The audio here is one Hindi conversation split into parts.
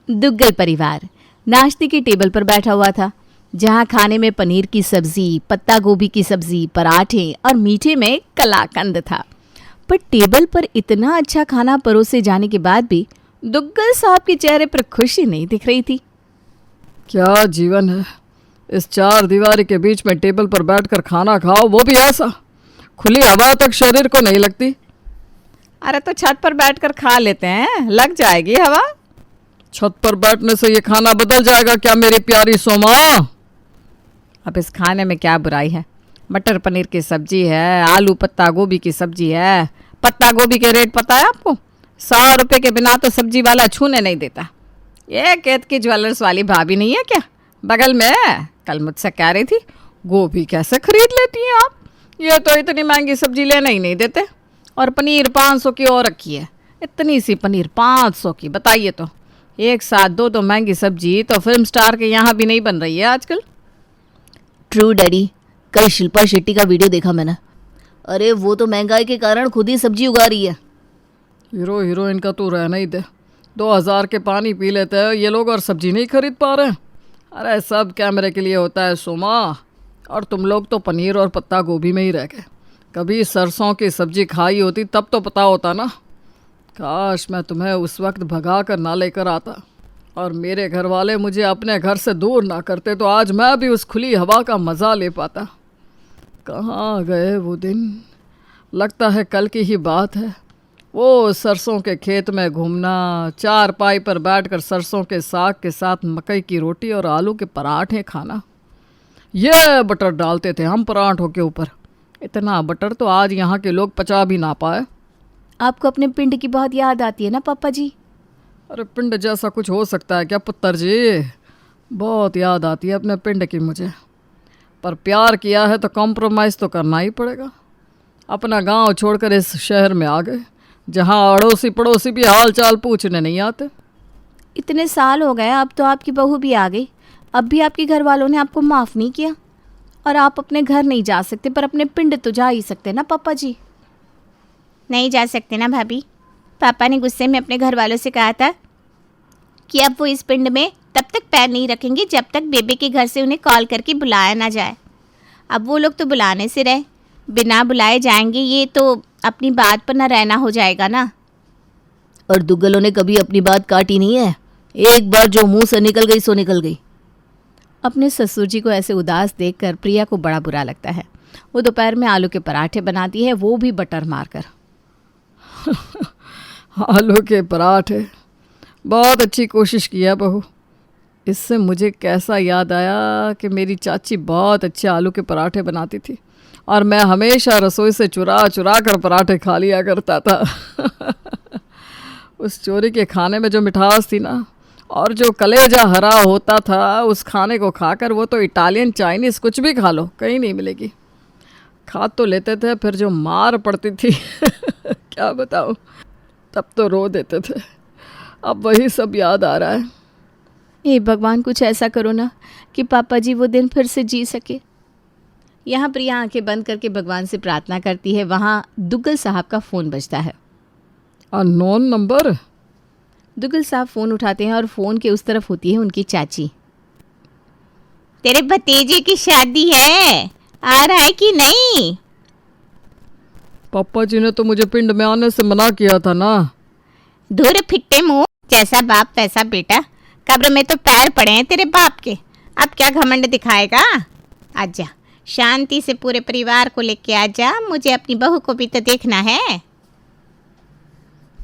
दुग्गल परिवार नाश्ते की टेबल पर बैठा हुआ था, जहां खाने में पनीर की सब्जी, पत्ता गोभी की सब्जी, पराठे और मीठे में कलाकंद था। पर टेबल पर इतना अच्छा खाना परोसे जाने के बाद भी दुग्गल साहब के चेहरे पर खुशी नहीं दिख रही थी। क्या जीवन है, इस चार दीवारी के बीच में टेबल पर बैठकर खाना खाओ, वो भी ऐसा खुली हवा तक शरीर को नहीं लगती। अरे तो छत पर बैठकर खा लेते हैं, लग जाएगी हवा। छत पर बैठने से ये खाना बदल जाएगा क्या मेरी प्यारी सोमा? अब इस खाने में क्या बुराई है? मटर पनीर की सब्जी है, आलू पत्ता गोभी की सब्जी है। पत्ता गोभी के रेट पता है आपको? 100 रुपये के बिना तो सब्जी वाला छूने नहीं देता। ये केत की ज्वेलर्स वाली भाभी नहीं है क्या बगल में? कल मुझसे कह रही थी, गोभी कैसे खरीद लेती हैं आप, ये तो इतनी महंगी सब्जी लेने ही नहीं देते। और पनीर 500 की और रखी है। इतनी सी पनीर 500 की, बताइए तो। एक साथ दो महंगी सब्जी तो फिल्म स्टार के यहाँ भी नहीं बन रही है आजकल। ट्रू डैडी, कल शिल्पा शेट्टी का वीडियो देखा मैंने। अरे वो तो महंगाई के कारण खुद ही सब्जी उगा रही है। हीरो हीरोइन का तो रहना ही दे। 2000 के पानी पी लेते हैं ये लोग और सब्जी नहीं खरीद पा रहे हैं। अरे सब कैमरे के लिए होता है सोमा। और तुम लोग तो पनीर और पत्ता गोभी में ही रह गए। कभी सरसों की सब्जी खाई होती तब तो पता होता ना। काश मैं तुम्हें उस वक्त भगा कर ना लेकर आता और मेरे घर वाले मुझे अपने घर से दूर ना करते, तो आज मैं भी उस खुली हवा का मज़ा ले पाता। कहाँ गए वो दिन? लगता है कल की ही बात है। वो सरसों के खेत में घूमना, चारपाई पर बैठकर सरसों के साग के साथ मकई की रोटी और आलू के पराठे खाना। ये बटर डालते थे हम पराठों के ऊपर। इतना बटर तो आज यहाँ के लोग पचा भी ना पाए। आपको अपने पिंड की बहुत याद आती है ना पापा जी? अरे पिंड जैसा कुछ हो सकता है क्या पुत्र जी? बहुत याद आती है अपने पिंड की मुझे। पर प्यार किया है तो कॉम्प्रोमाइज़ तो करना ही पड़ेगा। अपना गांव छोड़कर इस शहर में आ गए जहां अड़ोसी पड़ोसी भी हाल चाल पूछने नहीं आते। इतने साल हो गए, अब तो आपकी बहू भी आ गई, अब भी आपके घर वालों ने आपको माफ़ नहीं किया। और आप अपने घर नहीं जा सकते, पर अपने पिंड तो जा ही सकते ना पापा जी? नहीं जा सकते ना भाभी। पापा ने गुस्से में अपने घर वालों से कहा था कि अब वो इस पिंड में तब तक पैर नहीं रखेंगे जब तक बेबे के घर से उन्हें कॉल करके बुलाया ना जाए। अब वो लोग तो बुलाने से रहे, बिना बुलाए जाएंगे, ये तो अपनी बात पर ना रहना हो जाएगा ना। और दुग्गलों ने कभी अपनी बात काटी नहीं है। एक बार जो मुंह से निकल गई सो निकल गई। अपने ससुर जी को ऐसे उदास देखकर प्रिया को बड़ा बुरा लगता है। वो दोपहर में आलू के पराठे बनाती है, वो भी बटर मारकर। आलू के पराठे, बहुत अच्छी कोशिश किया बहू। इससे मुझे कैसा याद आया कि मेरी चाची बहुत अच्छे आलू के पराठे बनाती थी और मैं हमेशा रसोई से चुरा चुरा कर पराठे खा लिया करता था। उस चोरी के खाने में जो मिठास थी ना, और जो कलेजा हरा होता था, उस खाने को खाकर वो तो इटालियन चाइनीज़ कुछ भी खा लो कहीं नहीं मिलेगी। खा तो लेते थे, फिर जो मार पड़ती थी क्या बताऊँ, तब तो रो देते थे। अब वही सब याद आ रहा है। हे भगवान, कुछ ऐसा करो ना कि पापा जी वो दिन फिर से जी सके। यहाँ प्रिया आंखें बंद करके भगवान से प्रार्थना करती है। वहाँ दुग्गल साहब का फ़ोन बजता है। Unknown number. दुग्गल साहब फ़ोन उठाते हैं और फ़ोन के उस तरफ होती है उनकी चाची। तेरे भतीजे की शादी है, आ रहा है कि नहीं? पापा जी ने तो मुझे पिंड में आने से मना किया था ना। दूर फिट्टे मुंह, जैसा बाप वैसा बेटा। कब्र में तो पैर पड़े हैं तेरे बाप के, अब क्या घमंड दिखाएगा? आजा, शांति से पूरे परिवार को लेके आजा, मुझे अपनी बहू को भी तो देखना है।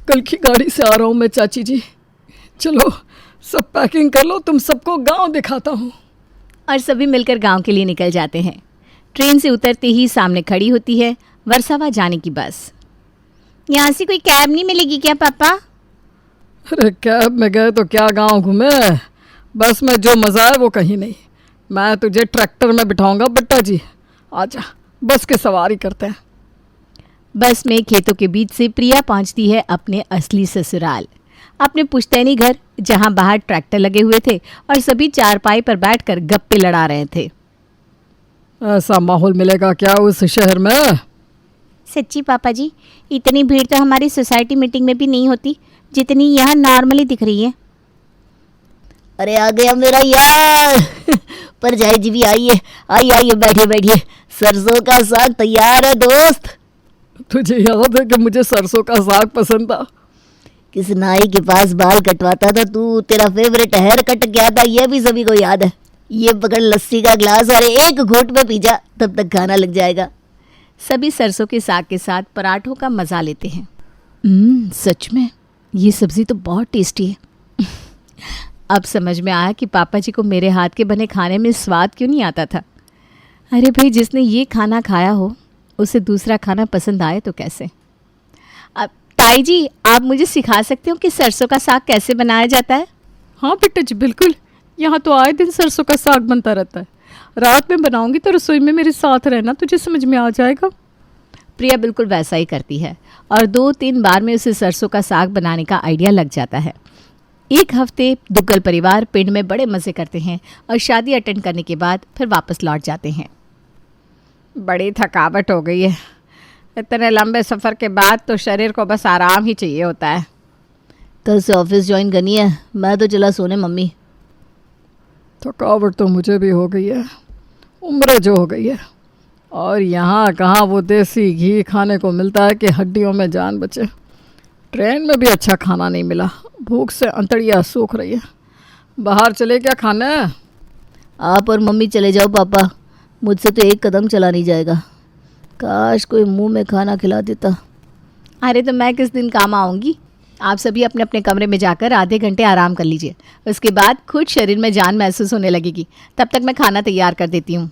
कल की गाड़ी से आ रहा हूँ मैं चाची जी। चलो सब पैकिंग कर लो, तुम सबको गांव दिखाता हूँ। और सभी मिलकर गांव के लिए निकल जाते हैं। ट्रेन से उतरते ही सामने खड़ी होती है वर्सावा जाने की बस। यहाँ से कोई कैब नहीं मिलेगी क्या पापा? अरे कैब में गए तो क्या गांव घूमे, बस में जो मज़ा है वो कहीं नहीं। मैं तुझे ट्रैक्टर में बिठाऊंगा बेटा जी, आजा बस की सवारी करते हैं। बस में खेतों के बीच से प्रिया पहुंचती है अपने असली ससुराल, अपने पुश्तैनी घर, जहां बाहर ट्रैक्टर लगे हुए थे और सभी चारपाई पर बैठकर गप्पे लड़ा रहे थे। ऐसा माहौल मिलेगा क्या उस शहर में? सच्ची पापा जी, इतनी भीड़ तो हमारी सोसाइटी मीटिंग में भी नहीं होती जितनी यहाँ नॉर्मली दिख रही है। अरे आ गया मेरा यार। परजाई जी भी आइए, आइए आइए, बैठिए बैठिए। सरसों का साग तैयार है दोस्त। तुझे याद है कि मुझे सरसों का साग पसंद था? किस नाई के पास बाल कटवाता था तू, तेरा फेवरेट हेयर कट क्या था ये भी सभी को याद है। ये पकड़ लस्सी का ग्लास और एक घूंट में पी जा, तब तक खाना लग जाएगा। सभी सरसों के साग के साथ पराठों का मज़ा लेते हैं। सच में ये सब्ज़ी तो बहुत टेस्टी है। अब समझ में आया कि पापा जी को मेरे हाथ के बने खाने में स्वाद क्यों नहीं आता था। अरे भाई, जिसने ये खाना खाया हो उसे दूसरा खाना पसंद आए तो कैसे। अब ताई जी, आप मुझे सिखा सकते हो कि सरसों का साग कैसे बनाया जाता है? हाँ बेटा जी, बिल्कुल। यहाँ तो आए दिन सरसों का साग बनता रहता है। रात में बनाऊंगी तो रसोई में मेरे साथ रहना, तुझे समझ में आ जाएगा। प्रिया बिल्कुल वैसा ही करती है और 2-3 बार में उसे सरसों का साग बनाने का आइडिया लग जाता है। एक हफ्ते दुग्गल परिवार पिंड में बड़े मज़े करते हैं और शादी अटेंड करने के बाद फिर वापस लौट जाते हैं। बड़ी थकावट हो गई है। इतने लंबे सफ़र के बाद तो शरीर को बस आराम ही चाहिए होता है। कल से ऑफिस ज्वाइन करनी है, मैं तो चला सोने मम्मी। थकावट तो मुझे भी हो गई है, उम्र जो हो गई है। और यहाँ कहाँ वो देसी घी खाने को मिलता है कि हड्डियों में जान बचे। ट्रेन में भी अच्छा खाना नहीं मिला, भूख से अंतड़ियाँ सूख रही है। बाहर चले क्या खाना है? आप और मम्मी चले जाओ पापा, मुझसे तो एक कदम चला नहीं जाएगा। काश कोई मुंह में खाना खिला देता। अरे तो मैं किस दिन काम आऊँगी। आप सभी अपने अपने कमरे में जाकर आधे घंटे आराम कर लीजिए, उसके बाद खुद शरीर में जान महसूस होने लगेगी। तब तक मैं खाना तैयार कर देती हूँ।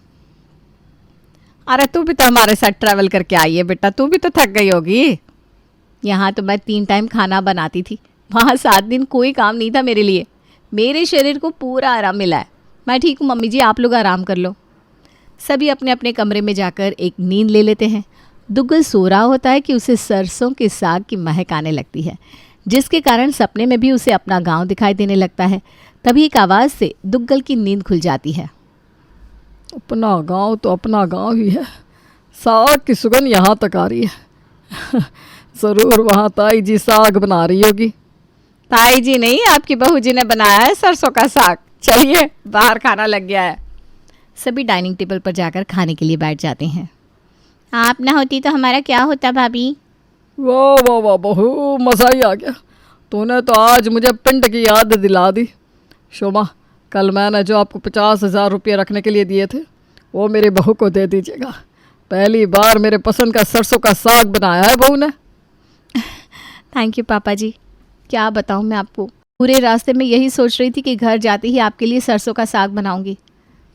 अरे तू भी तो हमारे साथ ट्रैवल करके आई है बेटा, तू भी तो थक गई होगी। यहाँ तो मैं 3 टाइम खाना बनाती थी, वहाँ 7 दिन कोई काम नहीं था मेरे लिए। मेरे शरीर को पूरा आराम मिला है। मैं ठीक हूँ मम्मी जी, आप लोग आराम कर लो। सभी अपने अपने कमरे में जाकर एक नींद ले लेते हैं। दुग्गल सो रहा होता है कि उसे सरसों के साग की महक आने लगती है, जिसके कारण सपने में भी उसे अपना गांव दिखाई देने लगता है। तभी एक आवाज़ से दुग्गल की नींद खुल जाती है। अपना गांव तो अपना गांव ही है, साग की सुगंध यहाँ तक आ रही है। ज़रूर वहाँ ताई जी साग बना रही होगी। ताई जी नहीं, आपकी बहू जी ने बनाया है सरसों का साग। चलिए, बाहर खाना लग गया है। सभी डाइनिंग टेबल पर जाकर खाने के लिए बैठ जाते हैं। आप ना होती तो हमारा क्या होता भाभी। वाह वाह वाह, बहु मज़ा ही आ गया। तूने तो आज मुझे पिंड की याद दिला दी। शोमा, कल मैंने जो आपको 50,000 रुपये रखने के लिए दिए थे वो मेरी बहू को दे दीजिएगा। पहली बार मेरे पसंद का सरसों का साग बनाया है बहू ने। थैंक यू पापा जी। क्या बताऊँ मैं आपको, पूरे रास्ते में यही सोच रही थी कि घर जाते ही आपके लिए सरसों का साग बनाऊंगी।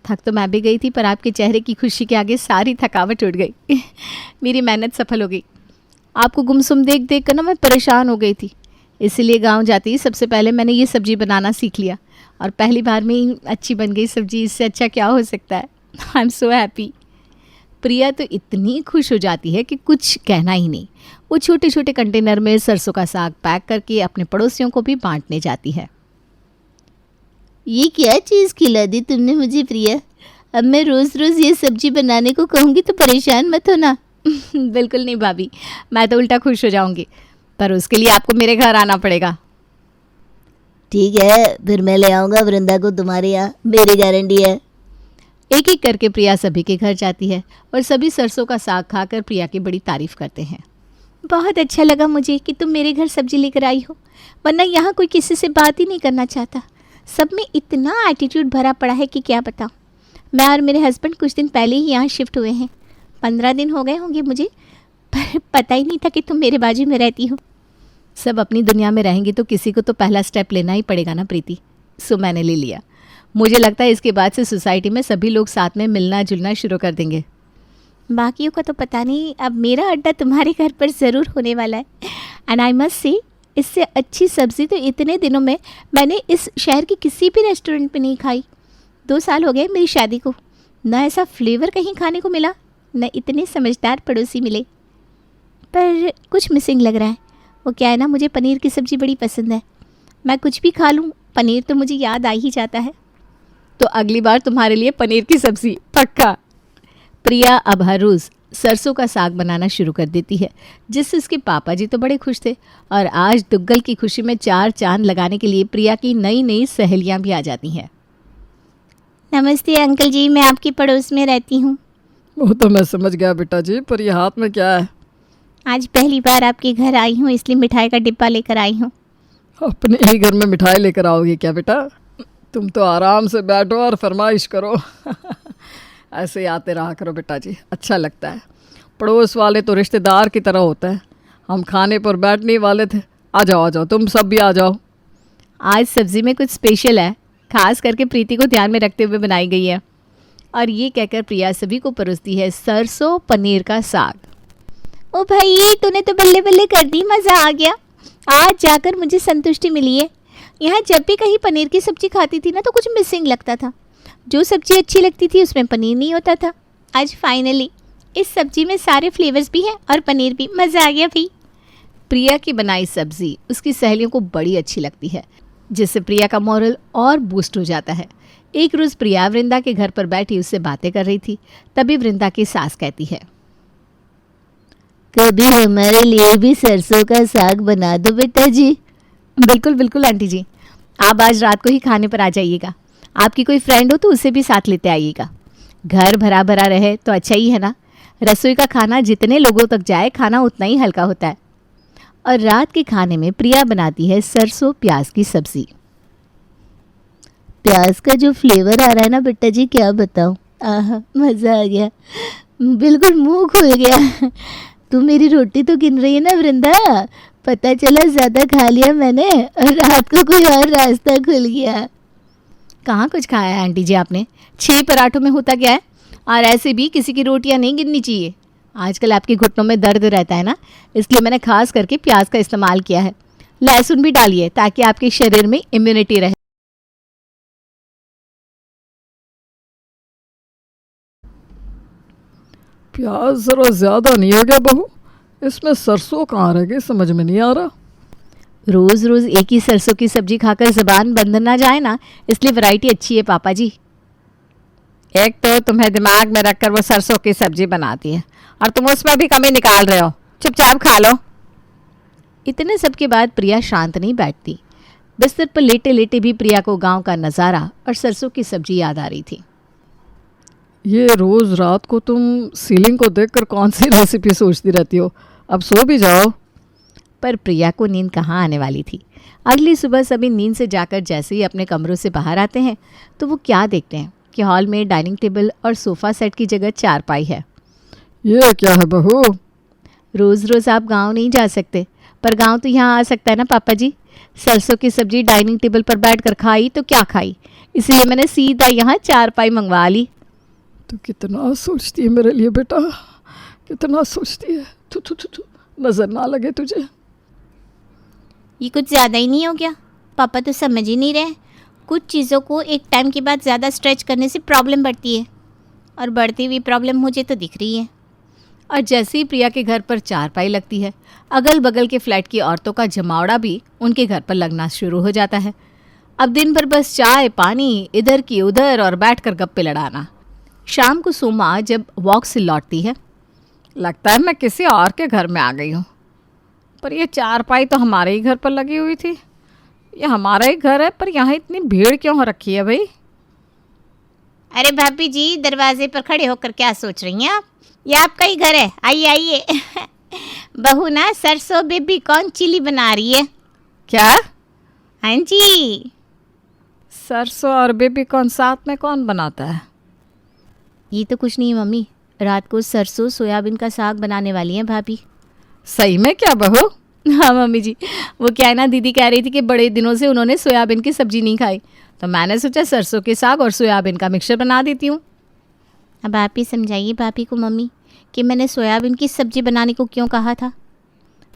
थक तो मैं भी गई थी, पर आपके चेहरे की खुशी के आगे सारी थकावट उठ गई। मेरी मेहनत सफल हो गई। आपको गुमसुम देख देख कर ना मैं परेशान हो गई थी, इसीलिए गांव जाती ही सबसे पहले मैंने ये सब्ज़ी बनाना सीख लिया और पहली बार में ही अच्छी बन गई सब्ज़ी। इससे अच्छा क्या हो सकता है। I am so happy. प्रिया तो इतनी खुश हो जाती है कि कुछ कहना ही नहीं। वो छोटे छोटे कंटेनर में सरसों का साग पैक करके अपने पड़ोसियों को भी बांटने जाती है। ये क्या चीज़ खिला दी तुमने मुझे प्रिया? अब मैं रोज़ रोज़ ये सब्जी बनाने को कहूँगी तो परेशान मत होना। बिल्कुल नहीं भाभी, मैं तो उल्टा खुश हो जाऊंगी, पर उसके लिए आपको मेरे घर आना पड़ेगा। ठीक है, फिर मैं ले आऊँगा वृंदा को तुम्हारे यहाँ, मेरी गारंटी है। एक एक करके प्रिया सभी के घर जाती है और सभी सरसों का साग खाकर प्रिया की बड़ी तारीफ करते हैं। बहुत अच्छा लगा मुझे कि तुम मेरे घर सब्जी लेकर आई हो, वरना यहाँ कोई किसी से बात ही नहीं करना चाहता। सब में इतना एटीट्यूड भरा पड़ा है कि क्या बताऊँ। मैं और मेरे हस्बैंड कुछ दिन पहले ही यहाँ शिफ्ट हुए हैं, 15 दिन हो गए होंगे मुझे, पर पता ही नहीं था कि तुम मेरे बाजू में रहती हो। सब अपनी दुनिया में रहेंगी तो किसी को तो पहला स्टेप लेना ही पड़ेगा ना प्रीति। सो मैंने ले लिया। मुझे लगता है इसके बाद से सोसाइटी में सभी लोग साथ में मिलना जुलना शुरू कर देंगे। बाकियों का तो पता नहीं, अब मेरा अड्डा तुम्हारे घर पर ज़रूर होने वाला है। एंड आई मस्ट से, इससे अच्छी सब्ज़ी तो इतने दिनों में मैंने इस शहर के किसी भी रेस्टोरेंट पे नहीं खाई। 2 साल हो गए मेरी शादी को, ना ऐसा फ्लेवर कहीं खाने को मिला, न इतने समझदार पड़ोसी मिले। पर कुछ मिसिंग लग रहा है। वो क्या है ना, मुझे पनीर की सब्ज़ी बड़ी पसंद है। मैं कुछ भी खा लूँ, पनीर तो मुझे याद आ ही जाता है। तो अगली बार तुम्हारे लिए पनीर की सब्ज़ी पक्का। प्रिया अब हर रोज़ सरसों का साग बनाना शुरू कर देती है, जिससे उसके पापा जी तो बड़े खुश थे। और आज दुग्गल की खुशी में चार चांद लगाने के लिए प्रिया की नई नई सहेलियां भी आ जाती हैं। नमस्ते अंकल जी, मैं आपकी पड़ोस में रहती हूँ। वो तो मैं समझ गया बेटा जी, पर ये हाथ में क्या है? आज पहली बार आपके घर आई हूँ, इसलिए मिठाई का डिब्बा लेकर आई हूँ। अपने ही घर में मिठाई लेकर आओगे क्या बेटा? तुम तो आराम से बैठो और फरमाइश करो। ऐसे ही आते रहा करो बेटा जी, अच्छा लगता है। पड़ोस वाले तो रिश्तेदार की तरह होता है। हम खाने पर बैठने वाले थे। आ जाओ, तुम सब भी आ जाओ। आज सब्जी में कुछ स्पेशल है, खास करके प्रीति को ध्यान में रखते हुए बनाई गई है। और ये कहकर प्रिया सभी को परोसती है सरसों पनीर का साग। ओ भाई, तूने तो बल्ले बल्ले कर दी, मज़ा आ गया। आज जाकर मुझे संतुष्टि मिली है। यहाँ जब भी कहीं पनीर की सब्जी खाती थी ना तो कुछ मिसिंग लगता था। जो सब्जी अच्छी लगती थी उसमें पनीर नहीं होता था। आज फाइनली इस सब्जी में सारे फ्लेवर्स भी हैं और पनीर भी। मज़ा आ गया भाई। प्रिया की बनाई सब्जी उसकी सहेलियों को बड़ी अच्छी लगती है, जिससे प्रिया का मोरल और बूस्ट हो जाता है। एक रोज़ प्रिया वृंदा के घर पर बैठी उससे बातें कर रही थी। तभी वृंदा की सास कहती है, कभी हमारे लिए भी सरसों का साग बना दो बेटा जी। बिल्कुल बिल्कुल आंटी जी, आप आज रात को ही खाने पर आ जाइएगा। आपकी कोई फ्रेंड हो तो उसे भी साथ लेते आइएगा। घर भरा भरा रहे तो अच्छा ही है ना। रसोई का खाना जितने लोगों तक जाए, खाना उतना ही हल्का होता है। और रात के खाने में प्रिया बनाती है सरसों प्याज की सब्जी। प्याज का जो फ्लेवर आ रहा है ना बेटा जी, क्या बताऊं। आहा, मज़ा आ गया, बिल्कुल मुंह खुल गया। तू मेरी रोटी तो गिन रही है ना वृंदा? पता चला ज़्यादा खा लिया मैंने और रात को कोई और रास्ता खुल गया। कहाँ कुछ खाया है आंटी जी आपने? 6 पराठों में होता क्या है? और ऐसे भी किसी की रोटियां नहीं गिननी चाहिए। आजकल आपके घुटनों में दर्द रहता है ना, इसलिए मैंने खास करके प्याज का इस्तेमाल किया है। लहसुन भी डालिए ताकि आपके शरीर में इम्यूनिटी रहे। प्याज ज़रा ज़्यादा नहीं हो गया बहू? इसमें सरसों कहाँ रह गई, समझ में नहीं आ रहा। रोज़ रोज़ एक ही सरसों की सब्जी खाकर ज़बान बंद ना जाए ना, इसलिए वैरायटी अच्छी है पापा जी। एक तो तुम्हें दिमाग में रखकर वो सरसों की सब्जी बनाती है और तुम उसमें भी कमी निकाल रहे हो। चुपचाप खा लो। इतने सब के बाद प्रिया शांत नहीं बैठती। बिस्तर पर लेटे लेटे भी प्रिया को गांव का नज़ारा और सरसों की सब्जी याद आ रही थी। ये रोज़ रात को तुम सीलिंग को देखकर कौन सी रेसिपी सोचती रहती हो? अब सो भी जाओ। पर प्रिया को नींद कहाँ आने वाली थी। अगली सुबह सभी नींद से जाकर जैसे ही अपने कमरों से बाहर आते हैं तो वो क्या देखते हैं कि हॉल में डाइनिंग टेबल और सोफ़ा सेट की जगह चारपाई है। ये क्या है बहू? रोज़ रोज़ आप गांव नहीं जा सकते, पर गांव तो यहाँ आ सकता है ना पापा जी। सरसों की सब्जी डाइनिंग टेबल पर बैठकर खाई तो क्या खाई, इसलिए मैंने सीधा यहाँ चारपाई मंगवा ली। तू कितना सोचती है मेरे लिए बेटा, कितना सोचती है। थू थू थू थू, नज़र ना लगे तुझे। ये कुछ ज़्यादा ही नहीं हो गया? पापा तो समझ ही नहीं रहे। कुछ चीज़ों को एक टाइम के बाद ज़्यादा स्ट्रेच करने से प्रॉब्लम बढ़ती है, और बढ़ती हुई प्रॉब्लम मुझे तो दिख रही है। और जैसे ही प्रिया के घर पर चारपाई लगती है, अगल बगल के फ्लैट की औरतों का जमावड़ा भी उनके घर पर लगना शुरू हो जाता है। अब दिन भर बस चाय पानी, इधर की उधर और बैठकर गप्पे लड़ाना। शाम को सोमा जब वॉक से लौटती है, लगता है मैं किसी और के घर में आ गई हूँ। पर ये चारपाई तो हमारे ही घर पर लगी हुई थी। ये हमारा ही घर है, पर यहाँ इतनी भीड़ क्यों हो रखी है भाई? अरे भाभी जी, दरवाजे पर खड़े होकर क्या सोच रही हैं आप? ये आपका ही घर है, आइए आइए। बहू ना सरसों बेबी कॉर्न चिली बना रही है। क्या? हाँ जी। सरसों और बेबी कॉर्न साथ में कौन बनाता है? ये तो कुछ नहीं मम्मी, रात को सरसों सोयाबीन का साग बनाने वाली हैं भाभी। सही में क्या बहू? हाँ मम्मी जी, वो क्या है ना, दीदी कह रही थी कि बड़े दिनों से उन्होंने सोयाबीन की सब्जी नहीं खाई, तो मैंने सोचा सरसों के साग और सोयाबीन का मिक्सचर बना देती हूँ। अब आप ही समझाइए भाभी को मम्मी कि मैंने सोयाबीन की सब्जी बनाने को क्यों कहा था।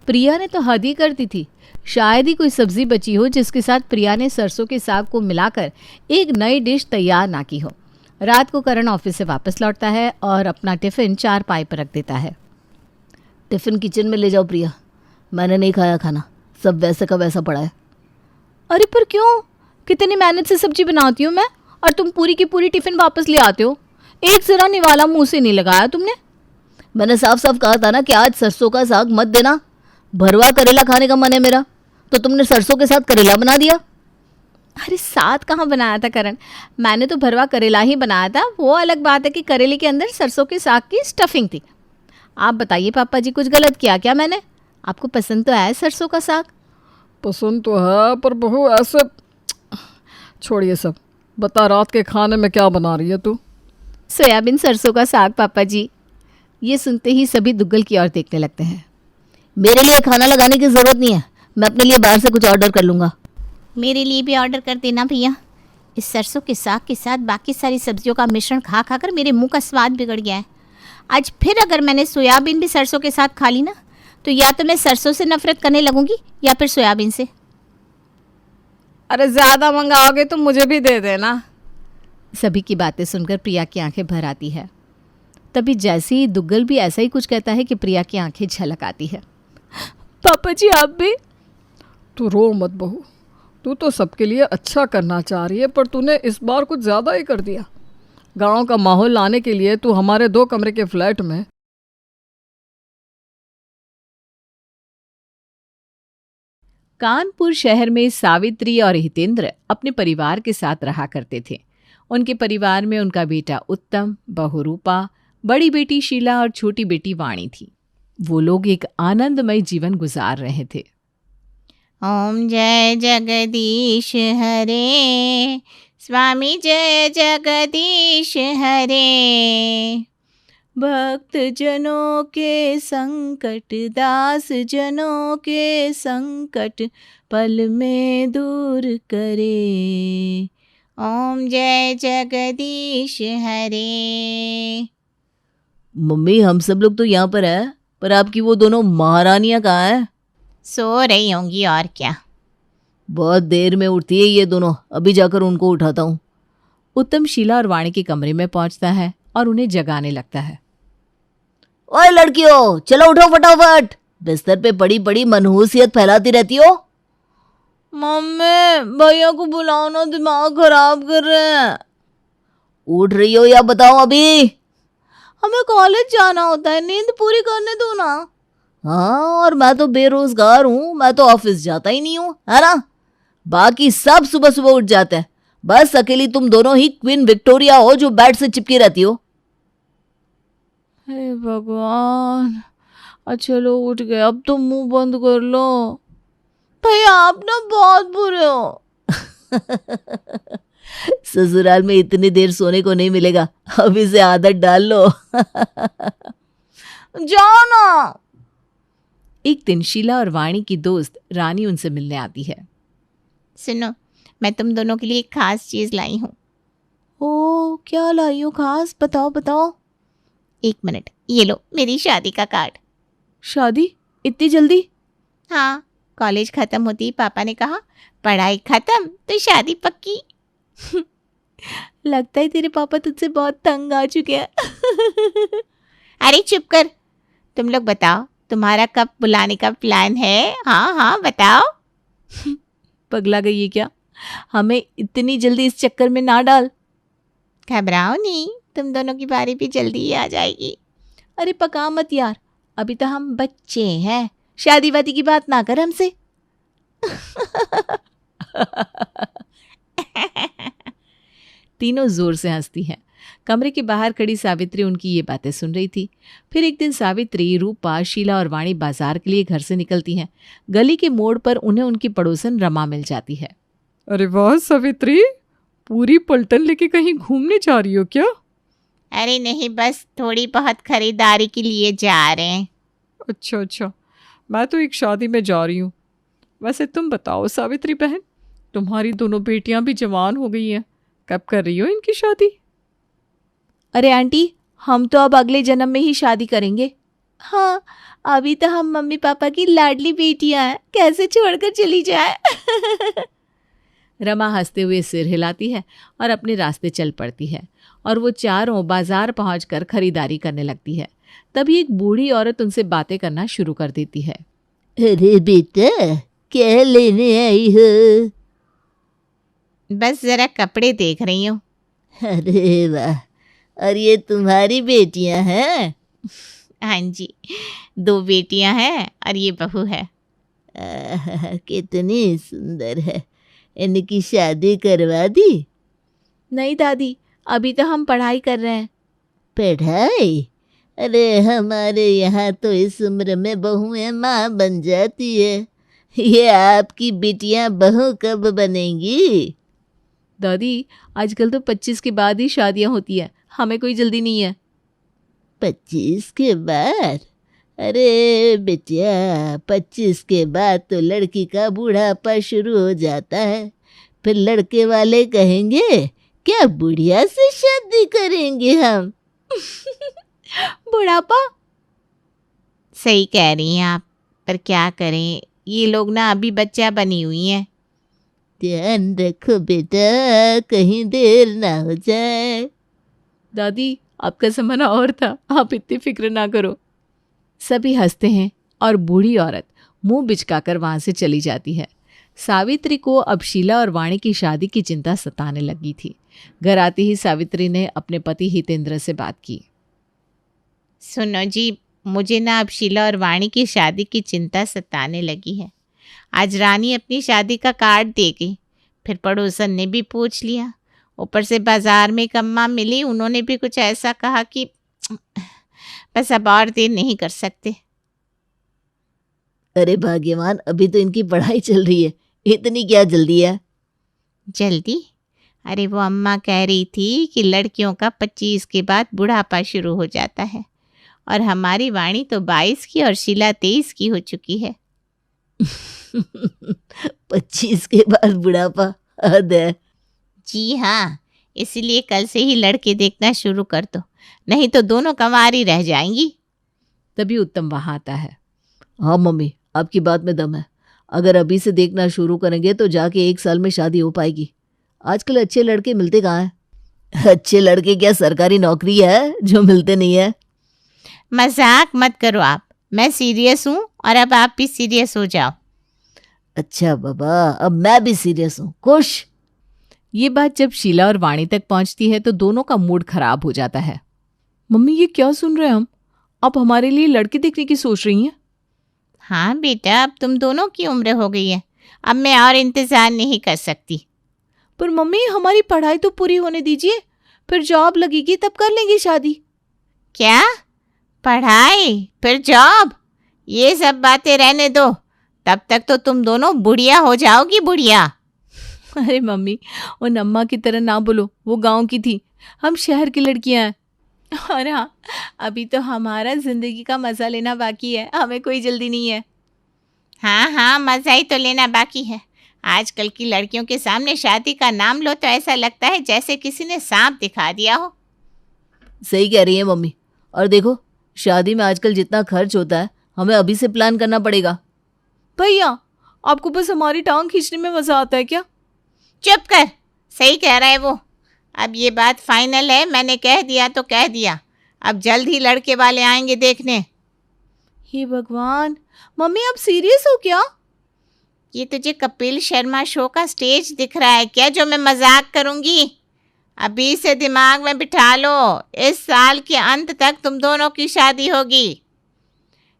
प्रिया ने तो हद ही कर दी थी। शायद ही कोई सब्जी बची हो जिसके साथ प्रिया ने सरसों के साग को मिलाकर एक नई डिश तैयार ना की हो। रात को करण ऑफिस से वापस लौटता है और अपना टिफ़िन चारपाई पर रख देता है। टिफ़िन किचन में ले जाओ प्रिया, मैंने नहीं खाया खाना, सब वैसे का वैसा पड़ा है। अरे पर क्यों? कितनी मेहनत से सब्जी बनाती हूँ मैं, और तुम पूरी की पूरी टिफ़िन वापस ले आते हो। एक ज़रा निवाला मुंह से नहीं लगाया तुमने। मैंने साफ साफ कहा था ना कि आज सरसों का साग मत देना। भरवा करेला खाने का मन है मेरा, तो तुमने सरसों के साथ करेला बना दिया। अरे साथ कहाँ बनाया था करण, मैंने तो भरवा करेला ही बनाया था। वो अलग बात है कि करेले के अंदर सरसों के साग की स्टफिंग थी। आप बताइए पापा जी, कुछ गलत किया क्या मैंने? आपको पसंद तो आया सरसों का साग? पसंद तो है, पर बहू ऐसे छोड़िए सब। बता रात के खाने में क्या बना रही है तू? सोयाबीन सरसों का साग पापा जी। ये सुनते ही सभी दुग्गल की ओर देखने लगते हैं। मेरे लिए खाना लगाने की ज़रूरत नहीं है, मैं अपने लिए बाहर से कुछ ऑर्डर कर लूँगा। मेरे लिए भी ऑर्डर कर देना भैया। इस सरसों के साग के साथ बाकी सारी सब्जियों का मिश्रण खा खा कर मेरे मुंह का स्वाद बिगड़ गया है। आज फिर अगर मैंने सोयाबीन भी सरसों के साथ खा ली ना, तो या तो मैं सरसों से नफरत करने लगूंगी या फिर सोयाबीन से। अरे ज़्यादा मंगाओगे तो मुझे भी दे देना। सभी की बातें सुनकर प्रिया की आंखें भर आती है। तभी जैसे ही दुग्गल भी ऐसा ही कुछ कहता है कि प्रिया की आंखें झलक आती है। पापा जी आप भी? तू रो मत बहू, तू तो सबके लिए अच्छा करना चाह रही है, पर तूने इस बार कुछ ज़्यादा ही कर दिया। गांव का माहौल लाने के लिए तू हमारे 2 कमरे के फ्लैट में कानपुर शहर में सावित्री और हितेंद्र अपने परिवार के साथ रहा करते थे। उनके परिवार में उनका बेटा उत्तम, बहू रूपा, बड़ी बेटी शीला और छोटी बेटी वाणी थी। वो लोग एक आनंदमय जीवन गुजार रहे थे। ओम जय जगदीश हरे, स्वामी जय जगदीश हरे। भक्त जनों के संकट, दास जनों के संकट, पल में दूर करे। ओम जय जगदीश हरे। मम्मी हम सब लोग तो यहाँ पर है, पर आपकी वो दोनों महारानियाँ कहाँ हैं? सो रही होंगी और क्या। बहुत देर में उठती है ये दोनों, अभी जाकर उनको उठाता हूँ। उत्तम शीला और वाणी के कमरे में पहुंचता है और उन्हें जगाने लगता है। ओए लड़कियों, चलो उठो फटाफट, बिस्तर पे पड़ी पड़ी मनहूसियत फैलाती रहती हो। मम्मी भैया को बुलाओ ना, दिमाग खराब कर रहे हैं। उठ रही हो या बताओ अभी? हमें कॉलेज जाना होता है, नींद पूरी करने दो ना। हाँ, और मैं तो बेरोजगार हूँ, मैं तो ऑफिस जाता ही नहीं हूँ, है ना। बाकी सब सुबह सुबह उठ जाते हैं, बस अकेली तुम दोनों ही क्वीन विक्टोरिया हो जो बेड से चिपकी रहती हो। हे भगवान, अच्छा लो उठ गए, अब तो मुंह बंद कर लो। भैया आप ना बहुत बुरे हो। ससुराल में इतनी देर सोने को नहीं मिलेगा, अभी से आदत डाल लो। जाओ ना। एक दिन शीला और वाणी की दोस्त रानी उनसे मिलने आती है। सुनो, मैं तुम दोनों के लिए एक खास चीज़ लाई हूँ। ओ क्या लाई हो खास, बताओ बताओ। 1 मिनट, ये लो मेरी शादी का कार्ड। शादी इतनी जल्दी? हाँ, कॉलेज ख़त्म होती ही पापा ने कहा पढ़ाई ख़त्म तो शादी पक्की। लगता है तेरे पापा तुझसे बहुत तंग आ चुके हैं। अरे चुप कर। तुम लोग बताओ, तुम्हारा कब बुलाने का प्लान है? हाँ हाँ बताओ। पगला गई है क्या? हमें इतनी जल्दी इस चक्कर में ना डाल। घबराओ नहीं, तुम दोनों की बारी भी जल्दी ही आ जाएगी। अरे पका मत यार, अभी तो हम बच्चे हैं, शादी वादी की बात ना कर हमसे। तीनों जोर से हंसती हैं। कमरे के बाहर खड़ी सावित्री उनकी ये बातें सुन रही थी। फिर एक दिन सावित्री, रूपा, शीला और वाणी बाजार के लिए घर से निकलती हैं। गली के मोड़ पर उन्हें उनकी पड़ोसन रमा मिल जाती है। अरे वाह सावित्री, पूरी पलटन लेके कहीं घूमने जा रही हो क्या? अरे नहीं, बस थोड़ी बहुत खरीदारी के लिए जा रहे हैं। अच्छा अच्छा, मैं तो एक शादी में जा रही हूँ। वैसे तुम बताओ सावित्री बहन, तुम्हारी दोनों बेटियां भी जवान हो गई हैं, कब कर रही हो इनकी शादी? अरे आंटी, हम तो अब अगले जन्म में ही शादी करेंगे। हाँ, अभी तो हम मम्मी पापा की लाडली बेटियां हैं, कैसे छोड़कर चली जाए। रमा हंसते हुए सिर हिलाती है और अपने रास्ते चल पड़ती है और वो चारों बाजार पहुंचकर खरीदारी करने लगती है। तभी एक बूढ़ी औरत उनसे बातें करना शुरू कर देती है। अरे बेटा, क्या लेने आई हो? बस ज़रा कपड़े देख रही हूँ। अरे वाह, और ये तुम्हारी बेटियां हैं? हाँ जी, 2 बेटियां हैं और ये बहू है। कितनी सुंदर है। इनकी शादी करवा दी? नहीं दादी, अभी तो हम पढ़ाई कर रहे हैं। पढ़ाई? अरे हमारे यहाँ तो इस उम्र में बहुएं माँ बन जाती है। ये आपकी बिटियां बहू कब बनेंगी? दादी, आजकल तो 25 के बाद ही शादियां होती है, हमें कोई जल्दी नहीं है। 25 के बाद? अरे बिटिया, 25 के बाद तो लड़की का बूढ़ापा शुरू हो जाता है। फिर लड़के वाले कहेंगे क्या बुढ़िया से शादी करेंगे हम? बुढ़ापा? सही कह रही हैं आप, पर क्या करें, ये लोग ना अभी बच्चा बनी हुई हैं। ध्यान रखो बेटा, कहीं देर ना हो जाए। दादी, आपका ज़माना और था, आप इतनी फिक्र ना करो। सभी हंसते हैं और बूढ़ी औरत मुंह बिचकाकर वहां से चली जाती है। सावित्री को अब शीला और वाणी की शादी की चिंता सताने लगी थी। घर आते ही सावित्री ने अपने पति हितेंद्र से बात की। सुनो जी, मुझे ना अब शीला और वाणी की शादी की चिंता सताने लगी है। आज रानी अपनी शादी का कार्ड दे गई, फिर पड़ोसन ने भी पूछ लिया, ऊपर से बाजार में एक अम्मा मिली, उन्होंने भी कुछ ऐसा कहा कि बस अब और देर नहीं कर सकते। अरे भाग्यवान, अभी तो इनकी पढ़ाई चल रही है, इतनी क्या जल्दी है? जल्दी? अरे वो अम्मा कह रही थी कि लड़कियों का 25 के बाद बुढ़ापा शुरू हो जाता है, और हमारी वाणी तो 22 की और शीला 23 की हो चुकी है। 25 के बाद बुढ़ापा? हद है। जी हाँ, इसीलिए कल से ही लड़के देखना शुरू कर दो, नहीं तो दोनों कंवारी रह जाएंगी। तभी उत्तम वहां आता है। हाँ मम्मी, आपकी बात में दम है। अगर अभी से देखना शुरू करेंगे तो जाके 1 साल में शादी हो पाएगी। आजकल अच्छे लड़के मिलते कहाँ हैं? अच्छे लड़के क्या सरकारी नौकरी है जो मिलते नहीं है? मजाक मत करो आप, मैं सीरियस हूँ और अब आप भी सीरियस हो जाओ। अच्छा बाबा, अब मैं भी सीरियस हूँ। खुश? ये बात जब शीला और वाणी तक पहुंचती है तो दोनों का मूड खराब हो जाता है। मम्मी, ये क्या सुन रहे हैं हम? आप हमारे लिए लड़के देखने की सोच रही हैं? हाँ बेटा, अब तुम दोनों की उम्र हो गई है, अब मैं और इंतजार नहीं कर सकती। पर मम्मी, हमारी पढ़ाई तो पूरी होने दीजिए, फिर जॉब लगेगी तब कर लेंगे शादी। क्या? पढ़ाई फिर जॉब? ये सब बातें रहने दो, तब तक तो तुम दोनों बुढ़िया हो जाओगी, बुढ़िया। अरे मम्मी, उन अम्मा की तरह ना बोलो, वो गांव की थी, हम शहर की लड़कियां हैं। और हाँ, अभी तो हमारा जिंदगी का मजा लेना बाकी है, हमें कोई जल्दी नहीं है। हाँ हाँ, मजा ही तो लेना बाकी है। आजकल की लड़कियों के सामने शादी का नाम लो तो ऐसा लगता है जैसे किसी ने सांप दिखा दिया हो। सही कह रही है मम्मी। और देखो, शादी में आजकल जितना खर्च होता है, हमें अभी से प्लान करना पड़ेगा। भैया, आपको बस हमारी टांग खींचने में मजा आता है क्या? चुप कर, सही कह रहा है वो। अब ये बात फाइनल है, मैंने कह दिया तो कह दिया। अब जल्द ही लड़के वाले आएंगे देखने। हे भगवान, मम्मी आप सीरियस हो क्या? ये तुझे कपिल शर्मा शो का स्टेज दिख रहा है क्या जो मैं मजाक करूंगी? अभी से दिमाग में बिठा लो, इस साल के अंत तक तुम दोनों की शादी होगी।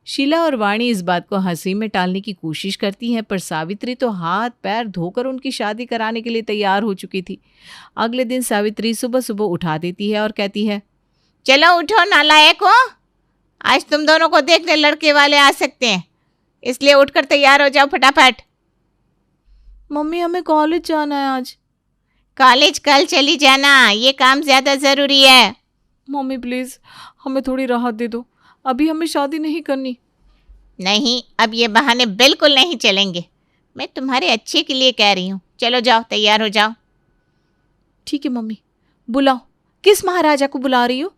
शीला और वाणी इस बात को हंसी में टालने की कोशिश करती हैं, पर सावित्री तो हाथ पैर धोकर उनकी शादी कराने के लिए तैयार हो चुकी थी। अगले दिन सावित्री सुबह सुबह उठा देती है और कहती है, चलो उठो नालायक हो, आज तुम दोनों को देखने लड़के वाले आ सकते हैं, इसलिए उठकर तैयार हो जाओ फटाफट। मम्मी हमें कॉलेज जाना है आज। कॉलेज कल चली जाना, ये काम ज्यादा जरूरी है। मम्मी प्लीज हमें थोड़ी राहत दे दो, अभी हमें शादी नहीं करनी। नहीं, अब ये बहाने बिल्कुल नहीं चलेंगे, मैं तुम्हारे अच्छे के लिए कह रही हूँ। चलो जाओ, तैयार हो जाओ। ठीक है मम्मी, बुलाओ। किस महाराजा को बुला रही हो?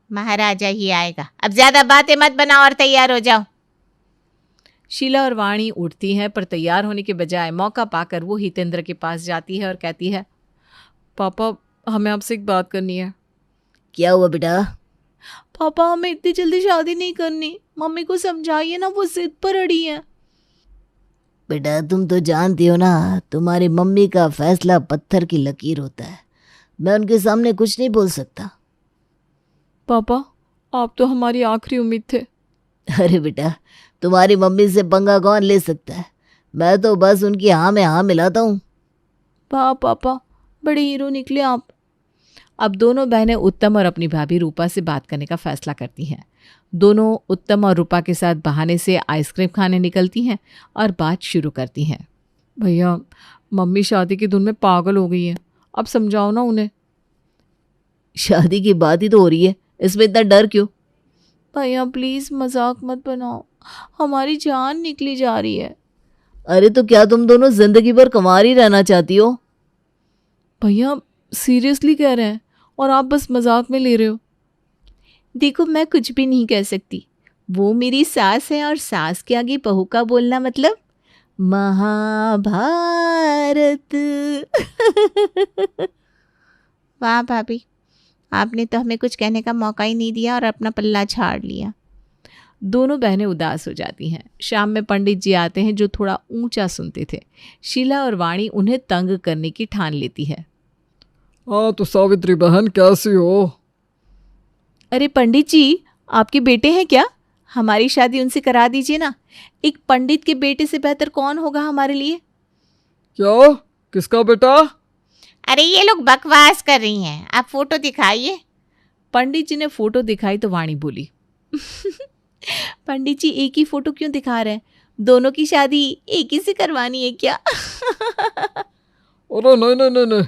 महाराजा ही आएगा, अब ज्यादा बातें मत बनाओ और तैयार हो जाओ। शीला और वाणी उठती हैं, पर तैयार होने के बजाय मौका पाकर वो हितेंद्र के पास जाती है और कहती है, पापा हमें आपसे एक बात करनी है। क्या हुआ बेटा? पापा हमें इतनी जल्दी शादी नहीं करनी, मम्मी को समझाइए ना, वो जिद पर अड़ी है। बेटा तुम तो जानती हो ना, तुम्हारी मम्मी का फैसला पत्थर की लकीर होता है। मैं उनके सामने कुछ नहीं बोल सकता। पापा आप तो हमारी आखिरी उम्मीद थे। अरे बेटा, तुम्हारी मम्मी से पंगा कौन ले सकता है? मैं तो बस उनकी हाँ में हाँ मिलाता हूँ। वाह पापा, बड़े हीरो निकले आप। अब दोनों बहनें उत्तम और अपनी भाभी रूपा से बात करने का फैसला करती हैं। दोनों उत्तम और रूपा के साथ बहाने से आइसक्रीम खाने निकलती हैं और बात शुरू करती हैं। भैया, मम्मी शादी की धुन में पागल हो गई है, अब समझाओ ना उन्हें। शादी की बात ही तो हो रही है, इसमें इतना डर क्यों? भैया प्लीज़ मजाक मत बनाओ, हमारी जान निकली जा रही है। अरे तो क्या तुम दोनों जिंदगी भर कुंवारी रहना चाहती हो? भैया सीरियसली कह रहे हैं और आप बस मजाक में ले रहे हो। देखो, मैं कुछ भी नहीं कह सकती, वो मेरी सास है और सास के आगे बहू का बोलना मतलब महाभारत। वाह भाभी, आपने तो हमें कुछ कहने का मौका ही नहीं दिया और अपना पल्ला झाड़ लिया। दोनों बहनें उदास हो जाती हैं। शाम में पंडित जी आते हैं जो थोड़ा ऊंचा सुनते थे। शीला और वाणी उन्हें तंग करने की ठान लेती है। हाँ तो सावित्री बहन कैसी हो? अरे पंडित जी, आपके बेटे हैं क्या? हमारी शादी उनसे करा दीजिए ना। एक पंडित के बेटे से बेहतर कौन होगा हमारे लिए? क्या? किसका बेटा? अरे ये लोग बकवास कर रही हैं, आप फोटो दिखाइए। पंडित जी ने फोटो दिखाई तो वाणी बोली, पंडित जी एक ही फोटो क्यों दिखा रहे हैं? दोनों की शादी एक ही से करवानी है क्या? अरे नहीं नहीं नहीं नहीं।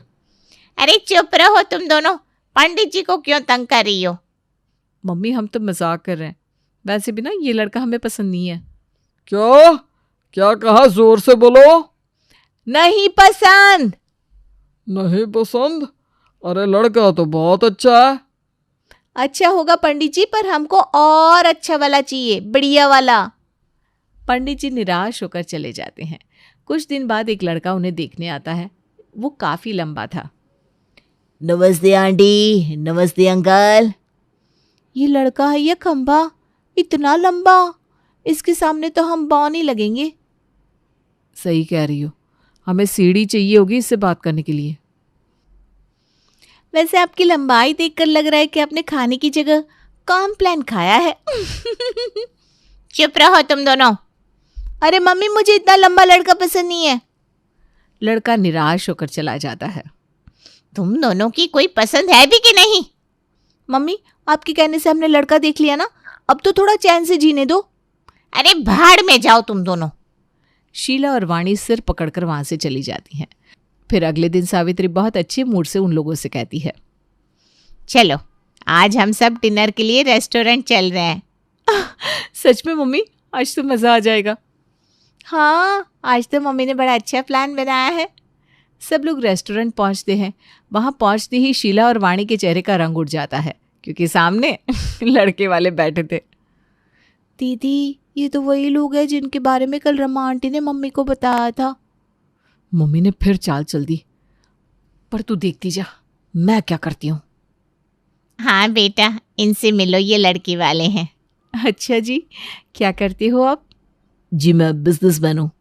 अरे चुप रहो तुम दोनों, पंडित जी को क्यों तंग कर रही हो? मम्मी हम तो मजाक कर रहे हैं, वैसे भी ना ये लड़का हमें पसंद नहीं है। क्या? क्या कहा? जोर से बोलो। नहीं पसंद। नहीं पसंद? अरे लड़का तो बहुत अच्छा है। अच्छा होगा पंडित जी, पर हमको और अच्छा वाला चाहिए, बढ़िया वाला। पंडित जी निराश होकर चले जाते हैं। कुछ दिन बाद एक लड़का उन्हें देखने आता है। वो काफी लंबा था। नमस्ते आंटी, नमस्ते अंकल। ये लड़का है या खंबा, इतना लंबा, इसके सामने तो हम बौन ही लगेंगे। सही कह रही हो, हमें सीढ़ी चाहिए होगी इससे बात करने के लिए। वैसे आपकी लंबाई देखकर लग रहा है कि आपने खाने की जगह कॉम्प्लान खाया है। चुप रहो तुम दोनों। अरे मम्मी, मुझे इतना लंबा लड़का पसंद नहीं है। लड़का निराश होकर चला जाता है। तुम दोनों की कोई पसंद है भी कि नहीं? मम्मी, आपके कहने से हमने लड़का देख लिया ना, अब तो थोड़ा चैन से जीने दो। अरे भाड़ में जाओ तुम दोनों। शीला और वाणी सिर पकड़कर वहां से चली जाती हैं। फिर अगले दिन सावित्री बहुत अच्छे मूड से उन लोगों से कहती है, चलो आज हम सब डिनर के लिए रेस्टोरेंट चल रहे हैं। सच में मम्मी, आज तो मज़ा आ जाएगा। हाँ, आज तो मम्मी ने बड़ा अच्छा प्लान बनाया है। सब लोग रेस्टोरेंट पहुंचते हैं। वहां पहुंचते ही शीला और वाणी के चेहरे का रंग उड़ जाता है, क्योंकि सामने लड़के वाले बैठे थे। दीदी, ये तो वही लोग हैं जिनके बारे में कल रमा आंटी ने मम्मी को बताया था। मम्मी ने फिर चाल चल दी, पर तू देखती जा मैं क्या करती हूँ। हाँ बेटा, इनसे मिलो, ये लड़की वाले हैं। अच्छा जी, क्या करते हो आप? जी मैं बिजनेसमैन हूँ।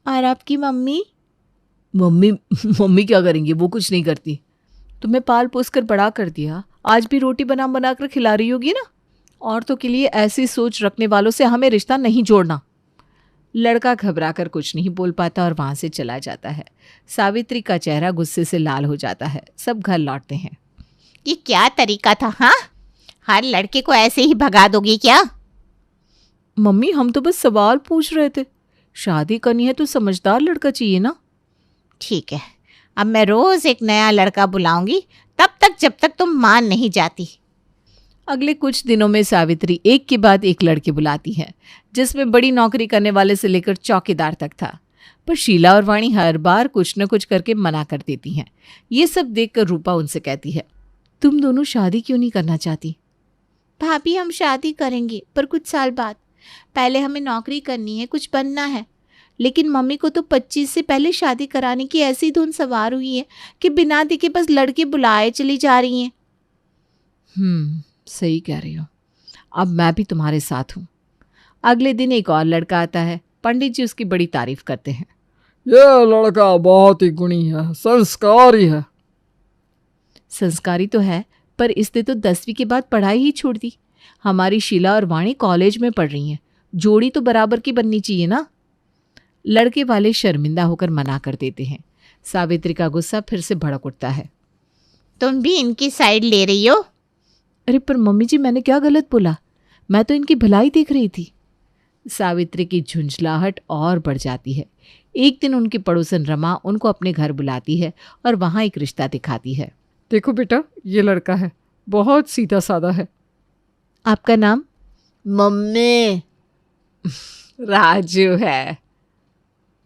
और आपकी मम्मी? मम्मी मम्मी क्या करेंगी, वो कुछ नहीं करती। तुम्हें पाल पोस कर बड़ा कर दिया, आज भी रोटी बना बना कर खिला रही होगी ना। औरतों के लिए ऐसी सोच रखने वालों से हमें रिश्ता नहीं जोड़ना। लड़का घबराकर कुछ नहीं बोल पाता और वहां से चला जाता है। सावित्री का चेहरा गुस्से से लाल हो जाता है। सब घर लौटते हैं। ये क्या तरीका था? हाँ, हर लड़के को ऐसे ही भगा दोगी क्या? मम्मी, हम तो बस सवाल पूछ रहे थे। शादी करनी है तो समझदार लड़का चाहिए ना। ठीक है, अब मैं रोज एक नया लड़का बुलाऊंगी, तब तक जब तक तुम मान नहीं जाती। अगले कुछ दिनों में सावित्री एक के बाद एक लड़के बुलाती है, जिसमें बड़ी नौकरी करने वाले से लेकर चौकीदार तक था। पर शीला और वाणी हर बार कुछ न कुछ करके मना कर देती हैं। ये सब देखकर रूपा उनसे कहती है, तुम दोनों शादी क्यों नहीं करना चाहती? भाभी, हम शादी करेंगे, पर कुछ साल बाद। पहले हमें नौकरी करनी है, कुछ बनना है। लेकिन मम्मी को तो 25 से पहले शादी कराने की ऐसी धुन सवार हुई है कि बिना देखे बस लड़के बुलाए चली जा रही हैं। सही कह रही हो, अब मैं भी तुम्हारे साथ हूँ। अगले दिन एक और लड़का आता है। पंडित जी उसकी बड़ी तारीफ करते हैं। ये लड़का बहुत ही गुणी है, संस्कारी है। संस्कारी तो है, पर इसने तो 10वीं के बाद पढ़ाई ही छोड़ दी। हमारी शीला और वाणी कॉलेज में पढ़ रही हैं, जोड़ी तो बराबर की बननी चाहिए ना। लड़के वाले शर्मिंदा होकर मना कर देते हैं। सावित्री का गुस्सा फिर से भड़क उठता है। तुम भी इनकी साइड ले रही हो? अरे पर मम्मी जी, मैंने क्या गलत बोला? मैं तो इनकी भलाई देख रही थी। सावित्री की झुंझलाहट और बढ़ जाती है। एक दिन उनकी पड़ोसन रमा उनको अपने घर बुलाती है और वहाँ एक रिश्ता दिखाती है। देखो बेटा, ये लड़का है, बहुत सीधा साधा है। आपका नाम? मम्मी। राजू है।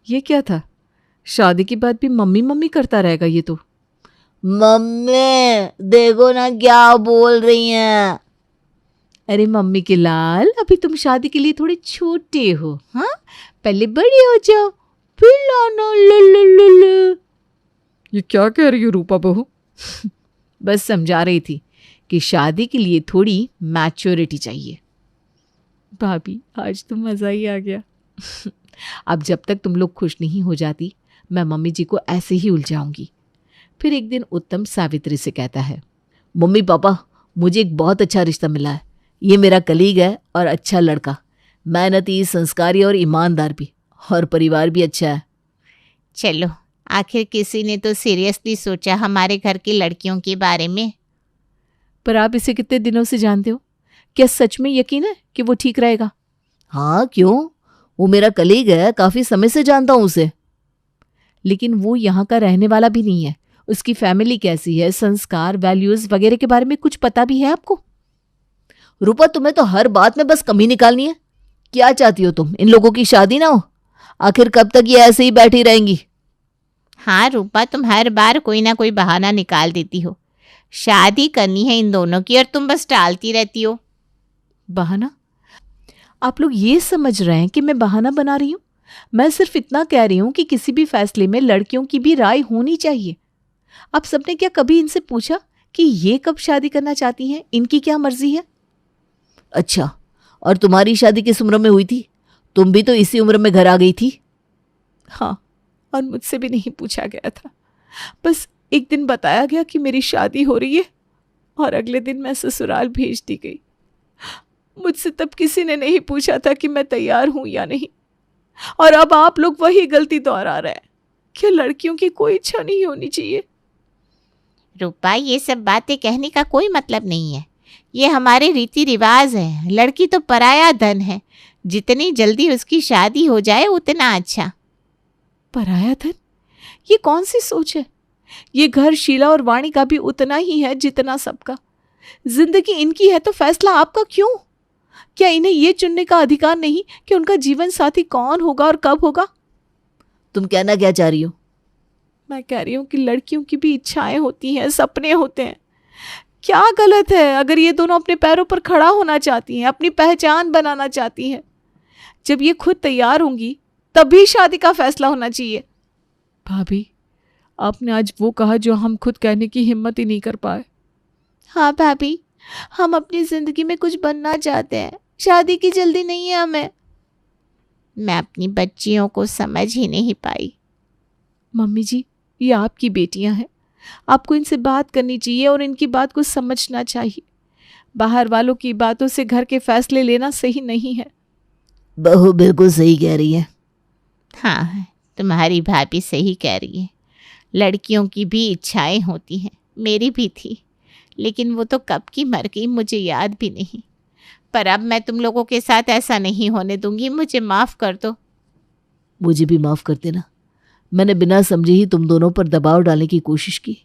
ये क्या था? शादी के बाद भी मम्मी मम्मी करता रहेगा ये तो। मम्मी देखो ना क्या बोल रही हैं। अरे मम्मी के लाल, अभी तुम शादी के लिए थोड़े छोटे हो। हाँ, पहले बड़े हो जाओ फिर लाना। ल। ये क्या कह रही हो रूपा बहू? बस समझा रही थी कि शादी के लिए थोड़ी मैच्योरिटी चाहिए। भाभी, आज तो मज़ा ही आ गया। अब जब तक तुम लोग खुश नहीं हो जाती, मैं मम्मी जी को ऐसे ही उलझाऊंगी। फिर एक दिन उत्तम सावित्री से कहता है, मम्मी पापा, मुझे एक बहुत अच्छा रिश्ता मिला है। ये मेरा कलीग है और अच्छा लड़का, मेहनती, संस्कारी और ईमानदार भी, और परिवार भी अच्छा है। चलो, आखिर किसी ने तो सीरियसली सोचा हमारे घर की लड़कियों के बारे में। पर आप इसे कितने दिनों से जानते हो? क्या सच में यकीन है कि वो ठीक रहेगा? हाँ, क्यों? वो मेरा कलीग है, काफी समय से जानता हूँ उसे। लेकिन वो यहाँ का रहने वाला भी नहीं है। उसकी फैमिली कैसी है, संस्कार, वैल्यूज वगैरह के बारे में कुछ पता भी है आपको? रूपा, तुम्हें तो हर बात में बस कमी निकालनी है। क्या चाहती हो तुम? इन लोगों की शादी ना हो? आखिर कब तक ये ऐसे ही बैठी रहेंगी? हाँ रूपा, तुम हर बार कोई ना कोई बहाना निकाल देती हो। शादी करनी है इन दोनों की और तुम बस टालती रहती हो। बहाना? आप लोग ये समझ रहे हैं कि मैं बहाना बना रही हूँ? मैं सिर्फ इतना कह रही हूँ कि किसी भी फैसले में लड़कियों की भी राय होनी चाहिए। आप सबने क्या कभी इनसे पूछा कि ये कब शादी करना चाहती हैं? इनकी क्या मर्जी है? अच्छा, और तुम्हारी शादी किस उम्र में हुई थी? तुम भी तो इसी उम्र में घर आ गई थी। हाँ, और मुझसे भी नहीं पूछा गया था। बस एक दिन बताया गया कि मेरी शादी हो रही है और अगले दिन मैं ससुराल भेज दी गई। मुझसे तब किसी ने नहीं पूछा था कि मैं तैयार हूं या नहीं। और अब आप लोग वही गलती दोहरा रहे हैं कि लड़कियों की कोई इच्छा नहीं होनी चाहिए। रूपा, ये सब बातें कहने का कोई मतलब नहीं है। ये हमारे रीति रिवाज है। लड़की तो पराया धन है, जितनी जल्दी उसकी शादी हो जाए उतना अच्छा। पराया धन? ये कौन सी सोच है? ये घर शीला और वाणी का भी उतना ही है जितना सबका। जिंदगी इनकी है तो फैसला आपका क्यों? क्या इन्हें ये चुनने का अधिकार नहीं कि उनका जीवन साथी कौन होगा और कब होगा? तुम कहना क्या चाह रही हो? मैं कह रही हूँ कि लड़कियों की भी इच्छाएं होती हैं, सपने होते हैं। क्या गलत है अगर ये दोनों अपने पैरों पर खड़ा होना चाहती हैं, अपनी पहचान बनाना चाहती हैं? जब ये खुद तैयार होंगी तभी शादी का फैसला होना चाहिए। भाभी, आपने आज वो कहा जो हम खुद कहने की हिम्मत ही नहीं कर पाए। हाँ भाभी, हम अपनी जिंदगी में कुछ बनना चाहते हैं। शादी की जल्दी नहीं है हमें। मैं अपनी बच्चियों को समझ ही नहीं पाई। मम्मी जी, ये आपकी बेटियां हैं, आपको इनसे बात करनी चाहिए और इनकी बात को समझना चाहिए। बाहर वालों की बातों से घर के फैसले लेना सही नहीं है। बहू बिल्कुल सही कह रही है। हाँ, तुम्हारी भाभी सही कह रही है। लड़कियों की भी इच्छाएं होती हैं, मेरी भी थी, लेकिन वो तो कब की मर गई मुझे याद भी नहीं। पर अब मैं तुम लोगों के साथ ऐसा नहीं होने दूंगी। मुझे माफ़ कर दो। मुझे भी माफ़ कर देना। मैंने बिना समझे ही तुम दोनों पर दबाव डालने की कोशिश की,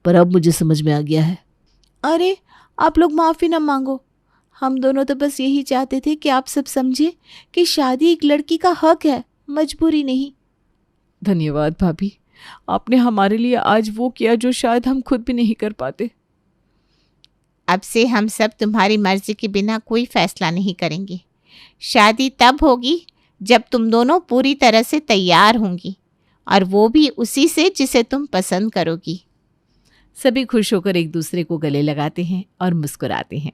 पर अब मुझे समझ में आ गया है। अरे, आप लोग माफ़ी ना मांगो। हम दोनों तो बस यही चाहते थे कि आप सब समझे कि शादी एक लड़की का हक है, मजबूरी नहीं। धन्यवाद भाभी, आपने हमारे लिए आज वो किया जो शायद हम खुद भी नहीं कर पाते। अब से हम सब तुम्हारी मर्जी के बिना कोई फैसला नहीं करेंगे। शादी तब होगी जब तुम दोनों पूरी तरह से तैयार होंगी, और वो भी उसी से जिसे तुम पसंद करोगी। सभी खुश होकर एक दूसरे को गले लगाते हैं और मुस्कुराते हैं।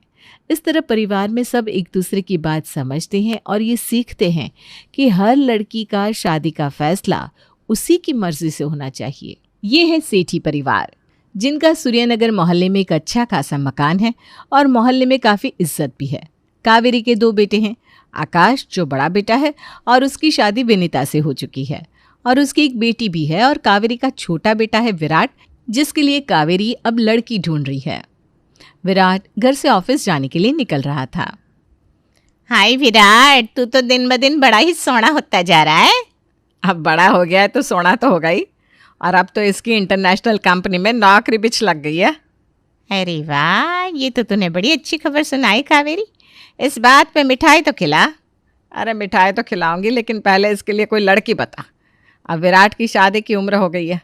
इस तरह परिवार में सब एक दूसरे की बात समझते हैं और ये सीखते हैं कि हर लड़की का शादी का फैसला उसी की मर्जी से होना चाहिए। ये है सेठी परिवार। जिनका सूर्यनगर मोहल्ले में एक अच्छा खासा मकान है और मोहल्ले में काफ़ी इज्जत भी है। कावेरी के 2 बेटे हैं, आकाश जो बड़ा बेटा है और उसकी शादी विनीता से हो चुकी है, और उसकी एक बेटी भी है, और कावेरी का छोटा बेटा है विराट, जिसके लिए कावेरी अब लड़की ढूंढ रही है। विराट घर से ऑफिस जाने के लिए निकल रहा था। हाय विराट, तू तो दिन ब दिन बड़ा ही सोना होता जा रहा है। अब बड़ा हो गया है तो सोना तो होगा ही, और अब तो इसकी इंटरनेशनल कंपनी में नौकरी भी लग गई है। अरे वाह, ये तो तूने बड़ी अच्छी खबर सुनाई कावेरी। इस बात पे मिठाई तो खिला। अरे मिठाई तो खिलाऊंगी, लेकिन पहले इसके लिए कोई लड़की बता। अब विराट की शादी की उम्र हो गई है,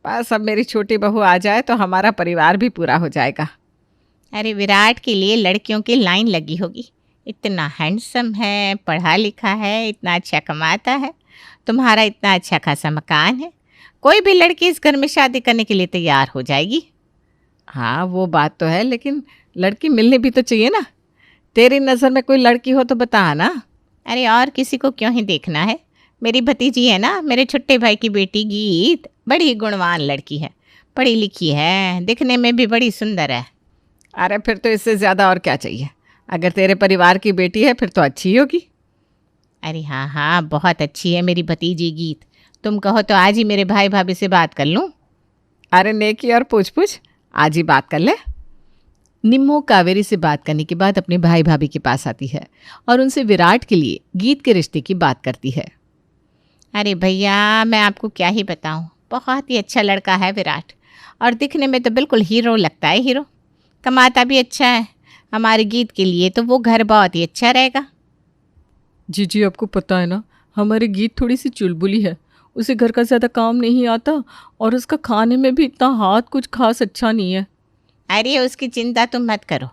बस अब मेरी छोटी बहू आ जाए तो हमारा परिवार भी पूरा हो जाएगा। अरे विराट के लिए लड़कियों की लाइन लगी होगी। इतना हैंडसम है, पढ़ा लिखा है, इतना अच्छा कमाता है, तुम्हारा इतना अच्छा खासा मकान है, कोई भी लड़की इस घर में शादी करने के लिए तैयार हो जाएगी। हाँ वो बात तो है, लेकिन लड़की मिलनी भी तो चाहिए ना। तेरी नज़र में कोई लड़की हो तो बता ना। अरे और किसी को क्यों ही देखना है, मेरी भतीजी है ना, मेरे छोटे भाई की बेटी गीत, बड़ी गुणवान लड़की है, पढ़ी लिखी है, दिखने में भी बड़ी सुंदर है। अरे फिर तो इससे ज़्यादा और क्या चाहिए। अगर तेरे परिवार की बेटी है फिर तो अच्छी ही होगी। अरे हाँ हाँ, बहुत अच्छी है मेरी भतीजी गीत। तुम कहो तो आज ही मेरे भाई भाभी से बात कर लूँ। अरे नेकी और पूछ पूछ, आज ही बात कर ले। निम्मो कावेरी से बात करने के बाद अपने भाई भाभी के पास आती है और उनसे विराट के लिए गीत के रिश्ते की बात करती है। अरे भैया, मैं आपको क्या ही बताऊँ, बहुत ही अच्छा लड़का है विराट, और दिखने में तो बिल्कुल हीरो लगता है, हीरो। कमाता भी अच्छा है। हमारे गीत के लिए तो वो घर बहुत ही अच्छा रहेगा। जी आपको पता है ना, हमारी गीत थोड़ी सी चुलबुली है, उसे घर का ज़्यादा काम नहीं आता, और उसका खाने में भी इतना हाथ कुछ खास अच्छा नहीं है। अरे उसकी चिंता तुम मत करो,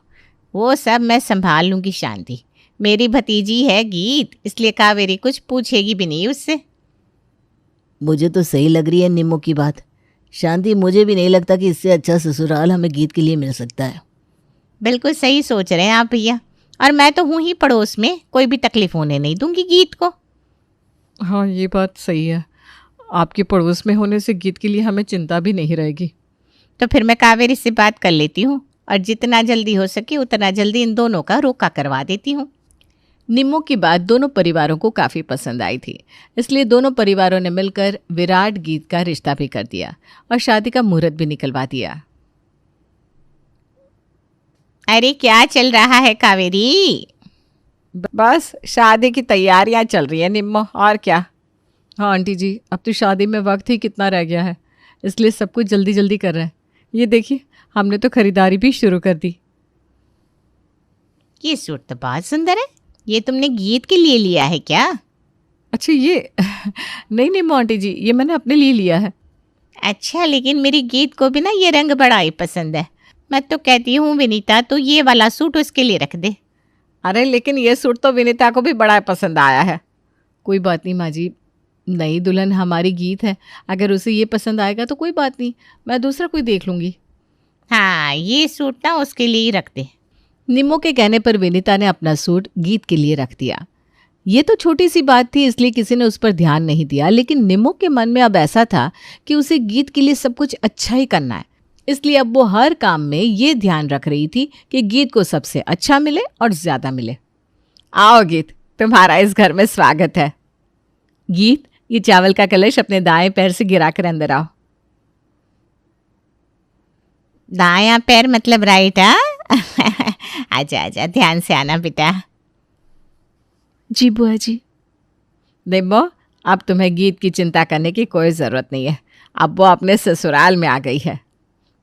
वो सब मैं संभाल लूँगी शांति। मेरी भतीजी है गीत, इसलिए कावेरी कुछ पूछेगी भी नहीं उससे। मुझे तो सही लग रही है निम्मो की बात। शांति, मुझे भी नहीं लगता कि इससे अच्छा ससुराल हमें गीत के लिए मिल सकता है। बिल्कुल सही सोच रहे हैं आप भैया, और मैं तो हूँ ही पड़ोस में, कोई भी तकलीफ होने नहीं दूंगी गीत को। हाँ ये बात सही है, आपके पड़ोस में होने से गीत के लिए हमें चिंता भी नहीं रहेगी। तो फिर मैं कावेरी से बात कर लेती हूँ, और जितना जल्दी हो सके उतना जल्दी इन दोनों का रोका करवा देती हूँ। निम्मो की बात दोनों परिवारों को काफ़ी पसंद आई थी, इसलिए दोनों परिवारों ने मिलकर विराट गीत का रिश्ता भी कर दिया और शादी का मुहूर्त भी निकलवा दिया। अरे क्या चल रहा है कावेरी? बस शादी की तैयारियां चल रही है निम्मो, और क्या। हाँ आंटी जी, अब तो शादी में वक्त ही कितना रह गया है, इसलिए सब कुछ जल्दी जल्दी कर रहे हैं। ये देखिए, हमने तो खरीदारी भी शुरू कर दी। ये सूट तो बहुत सुंदर है, ये तुमने गीत के लिए लिया है क्या? अच्छा ये नहीं नहीं आंटी जी, ये मैंने अपने लिए लिया है। अच्छा, लेकिन मेरी गीत को भी ना ये रंग बड़ा ही पसंद है। मैं तो कहती हूँ विनीता, तो ये वाला सूट उसके लिए रख दे। अरे लेकिन ये सूट तो विनीता को भी बड़ा पसंद आया है। कोई बात नहीं माँ जी, नई दुल्हन हमारी गीत है, अगर उसे ये पसंद आएगा तो कोई बात नहीं, मैं दूसरा कोई देख लूँगी। हाँ, ये सूट ना उसके लिए ही रख दे। निम्मो के कहने पर विनीता ने अपना सूट गीत के लिए रख दिया। ये तो छोटी सी बात थी, इसलिए किसी ने उस पर ध्यान नहीं दिया, लेकिन निम्मो के मन में अब ऐसा था कि उसे गीत के लिए सब कुछ अच्छा ही करना है, इसलिए अब वो हर काम में ये ध्यान रख रही थी कि गीत को सबसे अच्छा मिले और ज़्यादा मिले। आओ गीत, तुम्हारा इस घर में स्वागत है। गीत, ये चावल का कलश अपने दाएं पैर से गिरा कर अंदर आओ। दायां पैर मतलब राइट? आजा आजा, ध्यान से आना बेटा। जी बुआ जी। निम्मो, अब तुम्हें गीत की चिंता करने की कोई ज़रूरत नहीं है, अब वो अपने ससुराल में आ गई है।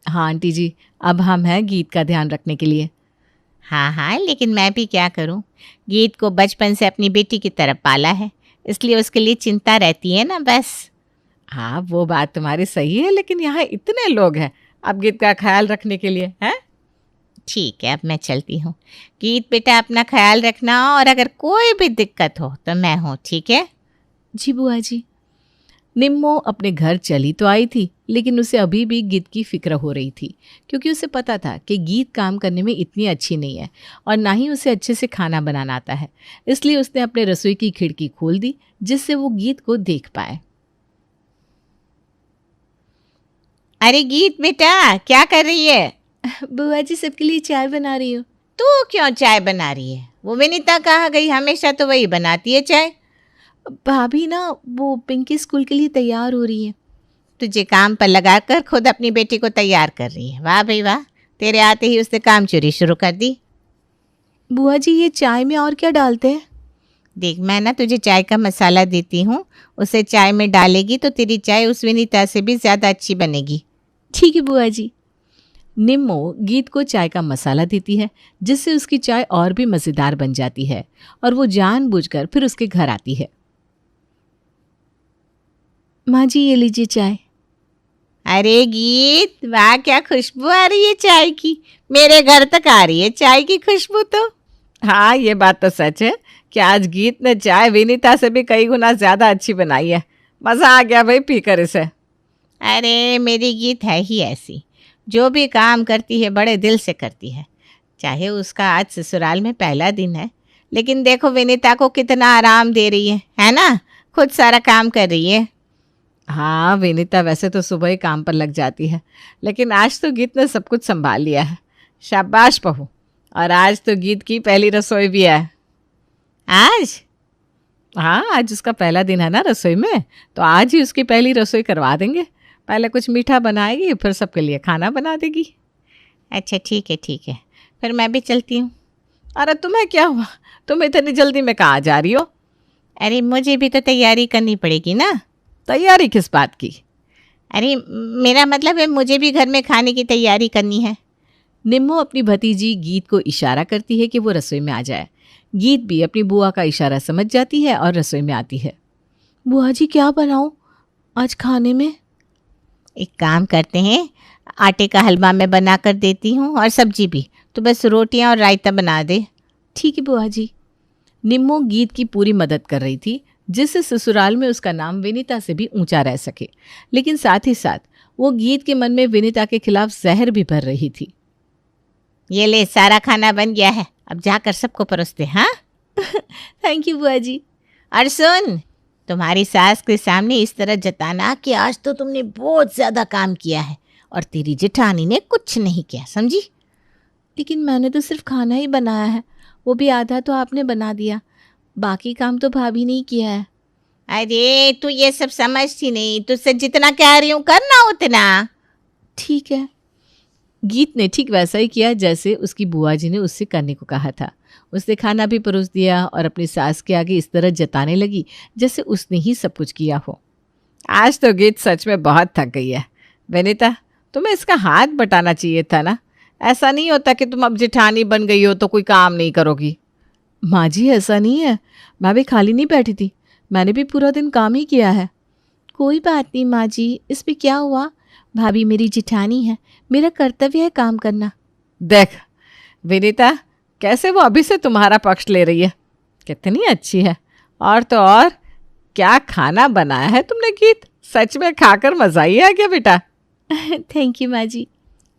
हाँ आंटी जी, अब हम हैं गीत का ध्यान रखने के लिए। हाँ हाँ, लेकिन मैं भी क्या करूं, गीत को बचपन से अपनी बेटी की तरफ पाला है, इसलिए उसके लिए चिंता रहती है ना बस। हाँ वो बात तुम्हारी सही है, लेकिन यहाँ इतने लोग हैं अब गीत का ख्याल रखने के लिए, हैं? ठीक है, अब मैं चलती हूँ। गीत बेटा अपना ख्याल रखना, और अगर कोई भी दिक्कत हो तो मैं हूँ, ठीक है? जी बुआ जी। निम्मो अपने घर चली तो आई थी, लेकिन उसे अभी भी गीत की फिक्र हो रही थी, क्योंकि उसे पता था कि गीत काम करने में इतनी अच्छी नहीं है और ना ही उसे अच्छे से खाना बनाना आता है, इसलिए उसने अपने रसोई की खिड़की खोल दी जिससे वो गीत को देख पाए। अरे गीत बेटा, क्या कर रही है? बुआ जी सबके लिए चाय बना रही हूँ। तू क्यों चाय बना रही है? वो विनीता कहाँ गई? हमेशा तो वही बनाती है चाय। भाभी ना वो पिंकी स्कूल के लिए तैयार हो रही है। तुझे काम पर लगाकर खुद अपनी बेटी को तैयार कर रही है। वाह भाई वाह, तेरे आते ही उसने काम चोरी शुरू कर दी। बुआ जी ये चाय में और क्या डालते हैं? देख, मैं ना तुझे चाय का मसाला देती हूँ, उसे चाय में डालेगी तो तेरी चाय उस विनीता से भी ज़्यादा अच्छी बनेगी। ठीक है बुआ जी। निम्मो गीत को चाय का मसाला देती है, जिससे उसकी चाय और भी मज़ेदार बन जाती है और वो जानबूझकर फिर उसके घर आती है। माँ जी ये लीजिए चाय। अरे गीत, वाह क्या खुशबू आ रही है चाय की। मेरे घर तक आ रही है चाय की खुशबू तो। हाँ, ये बात तो सच है कि आज गीत ने चाय विनीता से भी कई गुना ज़्यादा अच्छी बनाई है। मज़ा आ गया भाई पीकर इसे। अरे मेरी गीत है ही ऐसी, जो भी काम करती है बड़े दिल से करती है। चाहे उसका आज ससुराल में पहला दिन है, लेकिन देखो विनीता को कितना आराम दे रही है ना? खुद सारा काम कर रही है। हाँ, विनीता वैसे तो सुबह ही काम पर लग जाती है, लेकिन आज तो गीत ने सब कुछ संभाल लिया है। शाबाश बहू। और आज तो गीत की पहली रसोई भी है। आज? हाँ, आज उसका पहला दिन है ना रसोई में, तो आज ही उसकी पहली रसोई करवा देंगे। पहले कुछ मीठा बनाएगी, फिर सबके लिए खाना बना देगी। अच्छा ठीक है, फिर मैं भी चलती हूँ। अरे तुम्हें क्या हुआ? तुम इतनी जल्दी में कहाँ जा रही हो? अरे मुझे भी तो तैयारी करनी पड़ेगी ना। तैयारी किस बात की? अरे मेरा मतलब है मुझे भी घर में खाने की तैयारी करनी है। निम्मो अपनी भतीजी गीत को इशारा करती है कि वो रसोई में आ जाए। गीत भी अपनी बुआ का इशारा समझ जाती है और रसोई में आती है। बुआ जी क्या बनाऊं आज खाने में? एक काम करते हैं, आटे का हलवा मैं बना कर देती हूँ और सब्जी भी, तो बस रोटियाँ और रायता बना दे। ठीक है बुआ जी। निम्मो गीत की पूरी मदद कर रही थी, जिससे ससुराल में उसका नाम विनीता से भी ऊंचा रह सके, लेकिन साथ ही साथ वो गीत के मन में विनीता के खिलाफ जहर भी भर रही थी। ये ले, सारा खाना बन गया है, अब जाकर सबको परोसते। हाँ थैंक यू बुआ जी। और सुन, तुम्हारी सास के सामने इस तरह जताना कि आज तो तुमने बहुत ज़्यादा काम किया है और तेरी जेठानी ने कुछ नहीं किया, समझी? लेकिन मैंने तो सिर्फ खाना ही बनाया है, वो भी आधा तो आपने बना दिया, बाकी काम तो भाभी ने ही किया है। अरे तू ये सब समझती नहीं, तुझसे जितना कह रही हूँ करना उतना। ठीक है। गीत ने ठीक वैसा ही किया जैसे उसकी बुआ जी ने उससे करने को कहा था। उसने खाना भी परोस दिया और अपनी सास के आगे इस तरह जताने लगी जैसे उसने ही सब कुछ किया हो। आज तो गीत सच में बहुत थक गई है। विनीता, तुम्हें इसका हाथ बटाना चाहिए था ना। ऐसा नहीं होता कि तुम अब जेठानी बन गई हो तो कोई काम नहीं करोगी। माँ जी ऐसा नहीं है, मैं भी खाली नहीं बैठी थी, मैंने भी पूरा दिन काम ही किया है। कोई बात नहीं माँ जी, इस पे क्या हुआ? भाभी मेरी जिठानी है, मेरा कर्तव्य है काम करना। देख विनीता, कैसे वो अभी से तुम्हारा पक्ष ले रही है। कितनी अच्छी है। और तो और क्या खाना बनाया है तुमने गीत, सच में खाकर मजा ही आ गया बेटा। थैंक यू माँ जी।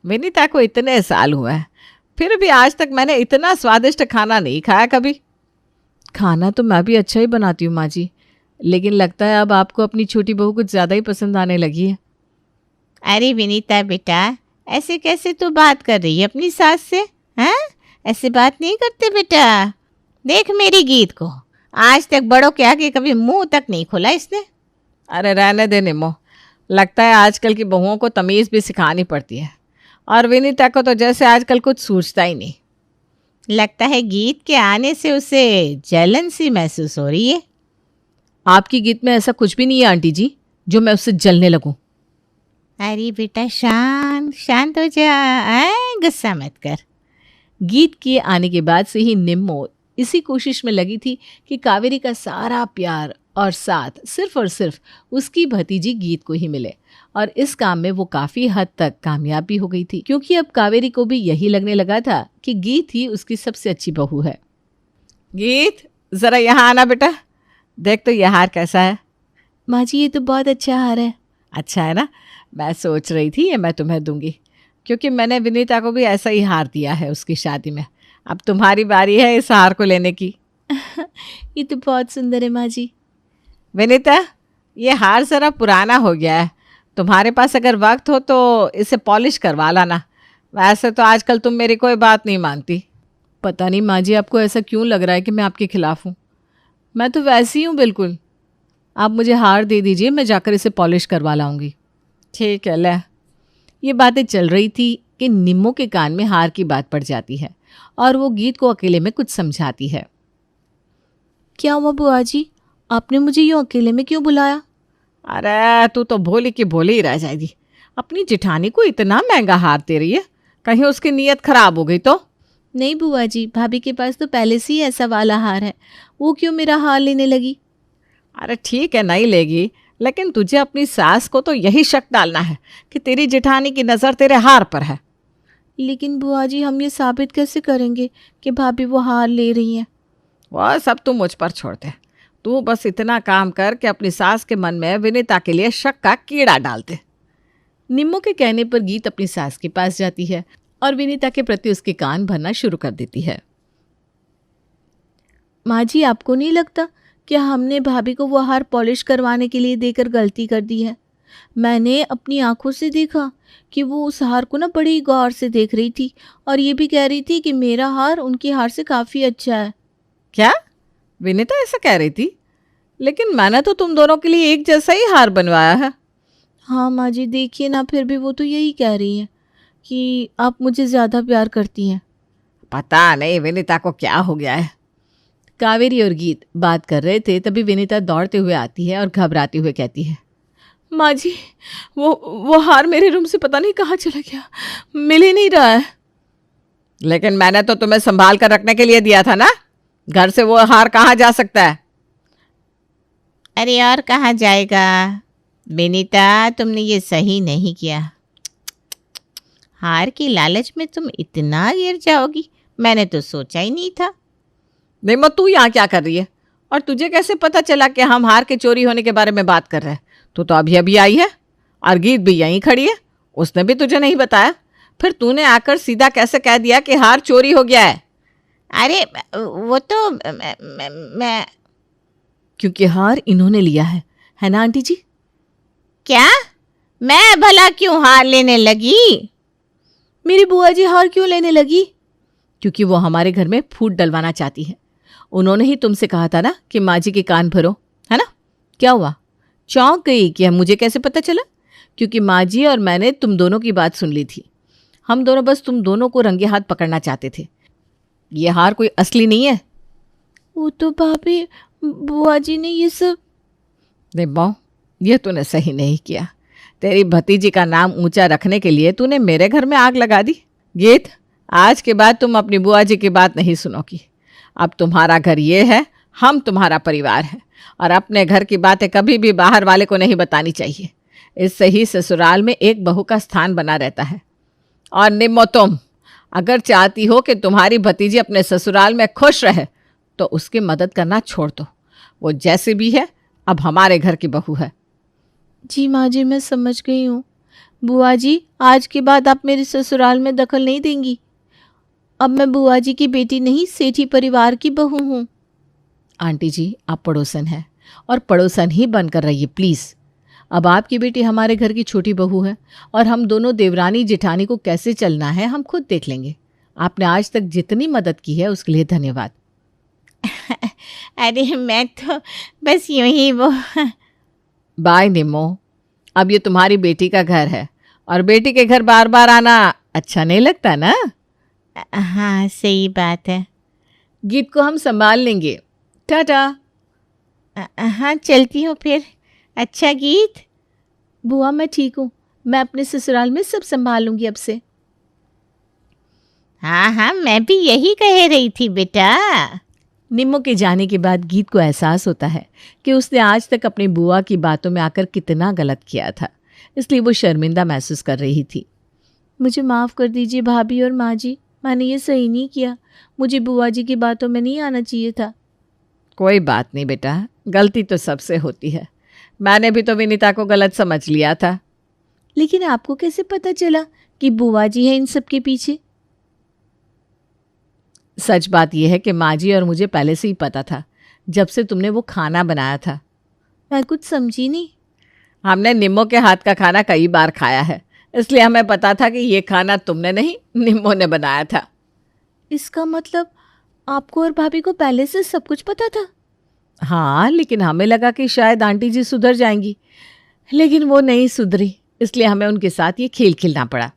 विनीता को इतने साल हुए हैं, फिर भी आज तक मैंने इतना स्वादिष्ट खाना नहीं खाया कभी। खाना तो मैं भी अच्छा ही बनाती हूँ माँ जी, लेकिन लगता है अब आपको अपनी छोटी बहू कुछ ज़्यादा ही पसंद आने लगी है। अरे विनीता बेटा, ऐसे कैसे तू बात कर रही है अपनी सास से? हैं? ऐसे बात नहीं करते बेटा। देख मेरी गीत को, आज तक बड़ों के आगे कभी मुंह तक नहीं खोला इसने। अरे रहने दे निमो, लगता है आजकल की बहुओं को तमीज़ भी सिखानी पड़ती है, और विनीता को तो जैसे आजकल कुछ सूझता ही नहीं। लगता है गीत के आने से उसे जलन सी महसूस हो रही है। आपकी गीत में ऐसा कुछ भी नहीं है आंटी जी जो मैं उससे जलने लगूं। अरे बेटा शांत हो जा, गुस्सा मत कर। गीत के आने के बाद से ही निम्मो इसी कोशिश में लगी थी कि कावेरी का सारा प्यार और साथ सिर्फ और सिर्फ उसकी भतीजी गीत को ही मिले, और इस काम में वो काफ़ी हद तक कामयाब भी हो गई थी, क्योंकि अब कावेरी को भी यही लगने लगा था कि गीत ही उसकी सबसे अच्छी बहू है। गीत, ज़रा यहाँ आना बेटा, देख तो यह हार कैसा है। माँ जी ये तो बहुत अच्छा हार है। अच्छा है ना? मैं सोच रही थी ये मैं तुम्हें दूंगी, क्योंकि मैंने विनीता को भी ऐसा ही हार दिया है उसकी शादी में। अब तुम्हारी बारी है इस हार को लेने की। ये तो बहुत सुंदर है माँ जी। विनीता, ये हार ज़रा पुराना हो गया है, तुम्हारे पास अगर वक्त हो तो इसे पॉलिश करवा लाना। वैसे तो आजकल तुम मेरी कोई बात नहीं मानती। पता नहीं माँ जी आपको ऐसा क्यों लग रहा है कि मैं आपके खिलाफ हूँ। मैं तो वैसी हूँ बिल्कुल। आप मुझे हार दे दीजिए, मैं जाकर इसे पॉलिश करवा लाऊंगी। ठीक है, ले। ये बातें चल रही थी कि निम्मो के कान में हार की बात पड़ जाती है और वो गीत को अकेले में कुछ समझाती है। क्या हुआ बुआ जी, आपने मुझे यूँ अकेले में क्यों बुलाया? अरे तू तो भोली की भोली ही रह जाएगी। अपनी जिठानी को इतना महंगा हार दे रही है, कहीं उसकी नीयत खराब हो गई तो। नहीं बुआ जी, भाभी के पास तो पहले से ही ऐसा वाला हार है, वो क्यों मेरा हार लेने लगी? अरे ठीक है, नहीं लेगी, लेकिन तुझे अपनी सास को तो यही शक डालना है कि तेरी जिठानी की नज़र तेरे हार पर है। लेकिन बुआ जी हम ये साबित कैसे करेंगे कि भाभी वो हार ले रही हैं? वह सब तू मुझ पर छोड़ दे। तू बस इतना काम कर कि अपनी सास के मन में विनीता के लिए शक का कीड़ा डाल दे। निम्मो के कहने पर गीत अपनी सास के पास जाती है और विनीता के प्रति उसके कान भरना शुरू कर देती है। माँ जी, आपको नहीं लगता कि हमने भाभी को वो हार पॉलिश करवाने के लिए देकर गलती कर दी है? मैंने अपनी आंखों से देखा कि वो उस हार को ना बड़ी गौर से देख रही थी और ये भी कह रही थी कि मेरा हार उनके हार से काफ़ी अच्छा है। क्या विनीता ऐसा कह रही थी? लेकिन मैंने तो तुम दोनों के लिए एक जैसा ही हार बनवाया है। हाँ माँ जी, देखिए ना, फिर भी वो तो यही कह रही है कि आप मुझे ज़्यादा प्यार करती हैं। पता नहीं विनीता को क्या हो गया है। कावेरी और गीत बात कर रहे थे, तभी विनीता दौड़ते हुए आती है और घबराते हुए कहती है, माँ जी वो हार मेरे रूम से पता नहीं कहाँ चला गया, मिल ही नहीं रहा है। लेकिन मैंने तो तुम्हें संभाल कर रखने के लिए दिया था ना, घर से वो हार कहाँ जा सकता है? अरे और कहाँ जाएगा विनीता, तुमने ये सही नहीं किया। हार की लालच में तुम इतना गिर जाओगी, मैंने तो सोचा ही नहीं था। निम्मो, तू यहाँ क्या कर रही है? और तुझे कैसे पता चला कि हम हार के चोरी होने के बारे में बात कर रहे हैं? तू तो अभी अभी आई है और गीत भी यहीं खड़ी है, उसने भी तुझे नहीं बताया। फिर तूने आकर सीधा कैसे कह दिया कि हार चोरी हो गया है? अरे वो तो मैं क्योंकि हार इन्होंने लिया है ना आंटी जी? क्या? मैं भला क्यों हार लेने लगी? मेरी बुआ जी हार क्यों लेने लगी? क्योंकि वो हमारे घर में फूट डलवाना चाहती है। उन्होंने ही तुमसे कहा था ना कि माँ जी के कान भरो, है ना? क्या हुआ, चौंक गई कि मुझे कैसे पता चला? क्योंकि माँ जी और मैंने तुम दोनों की बात सुन ली थी। हम दोनों बस तुम दोनों को रंगे हाथ पकड़ना चाहते थे। ये हार कोई असली नहीं है। वो तो भाभी, बुआ जी ने ये सब। निम्मो, ये तूने सही नहीं किया। तेरी भतीजी का नाम ऊंचा रखने के लिए तूने मेरे घर में आग लगा दी। गीत, आज के बाद तुम अपनी बुआ जी की बात नहीं सुनोगी। अब तुम्हारा घर ये है, हम तुम्हारा परिवार है, और अपने घर की बातें कभी भी बाहर वाले को नहीं बतानी चाहिए। इससे ही ससुराल में एक बहू का स्थान बना रहता है। और निम्मो, तुम अगर चाहती हो कि तुम्हारी भतीजी अपने ससुराल में खुश रहे तो उसकी मदद करना छोड़ दो। वो जैसी भी है अब हमारे घर की बहू है। जी माँ जी, मैं समझ गई हूँ। बुआ जी, आज के बाद आप मेरे ससुराल में दखल नहीं देंगी। अब मैं बुआ जी की बेटी नहीं, सेठी परिवार की बहू हूँ। आंटी जी, आप पड़ोसन हैं और पड़ोसन ही बनकर रहिए प्लीज़। अब आपकी बेटी हमारे घर की छोटी बहू है और हम दोनों देवरानी जेठानी को कैसे चलना है हम खुद देख लेंगे। आपने आज तक जितनी मदद की है उसके लिए धन्यवाद। अरे मैं तो बस यूं ही वो बाय निम्मो, अब ये तुम्हारी बेटी का घर है और बेटी के घर बार बार आना अच्छा नहीं लगता ना। हाँ सही बात है। गीत को हम संभाल लेंगे। टाटा। हाँ चलती हूँ फिर। अच्छा गीत। बुआ, मैं ठीक हूँ, मैं अपने ससुराल में सब संभाल लूँगी अब से। हाँ हाँ, मैं भी यही कह रही थी बेटा। निम्मो के जाने के बाद गीत को एहसास होता है कि उसने आज तक अपनी बुआ की बातों में आकर कितना गलत किया था, इसलिए वो शर्मिंदा महसूस कर रही थी। मुझे माफ़ कर दीजिए भाभी और माँ जी, मैंने ये सही नहीं किया। मुझे बुआ जी की बातों में नहीं आना चाहिए था। कोई बात नहीं बेटा, गलती तो सबसे होती है। मैंने भी तो विनीता को गलत समझ लिया था। लेकिन आपको कैसे पता चला कि बुआ जी है इन सब के पीछे? सच बात यह है कि माँ जी और मुझे पहले से ही पता था, जब से तुमने वो खाना बनाया था। मैं कुछ समझी नहीं। हमने निम्मो के हाथ का खाना कई बार खाया है, इसलिए हमें पता था कि ये खाना तुमने नहीं, निम्मो ने बनाया था। इसका मतलब आपको और भाभी को पहले से सब कुछ पता था? हाँ, लेकिन हमें लगा कि शायद आंटी जी सुधर जाएंगी, लेकिन वो नहीं सुधरी, इसलिए हमें उनके साथ ये खेल खेलना पड़ा।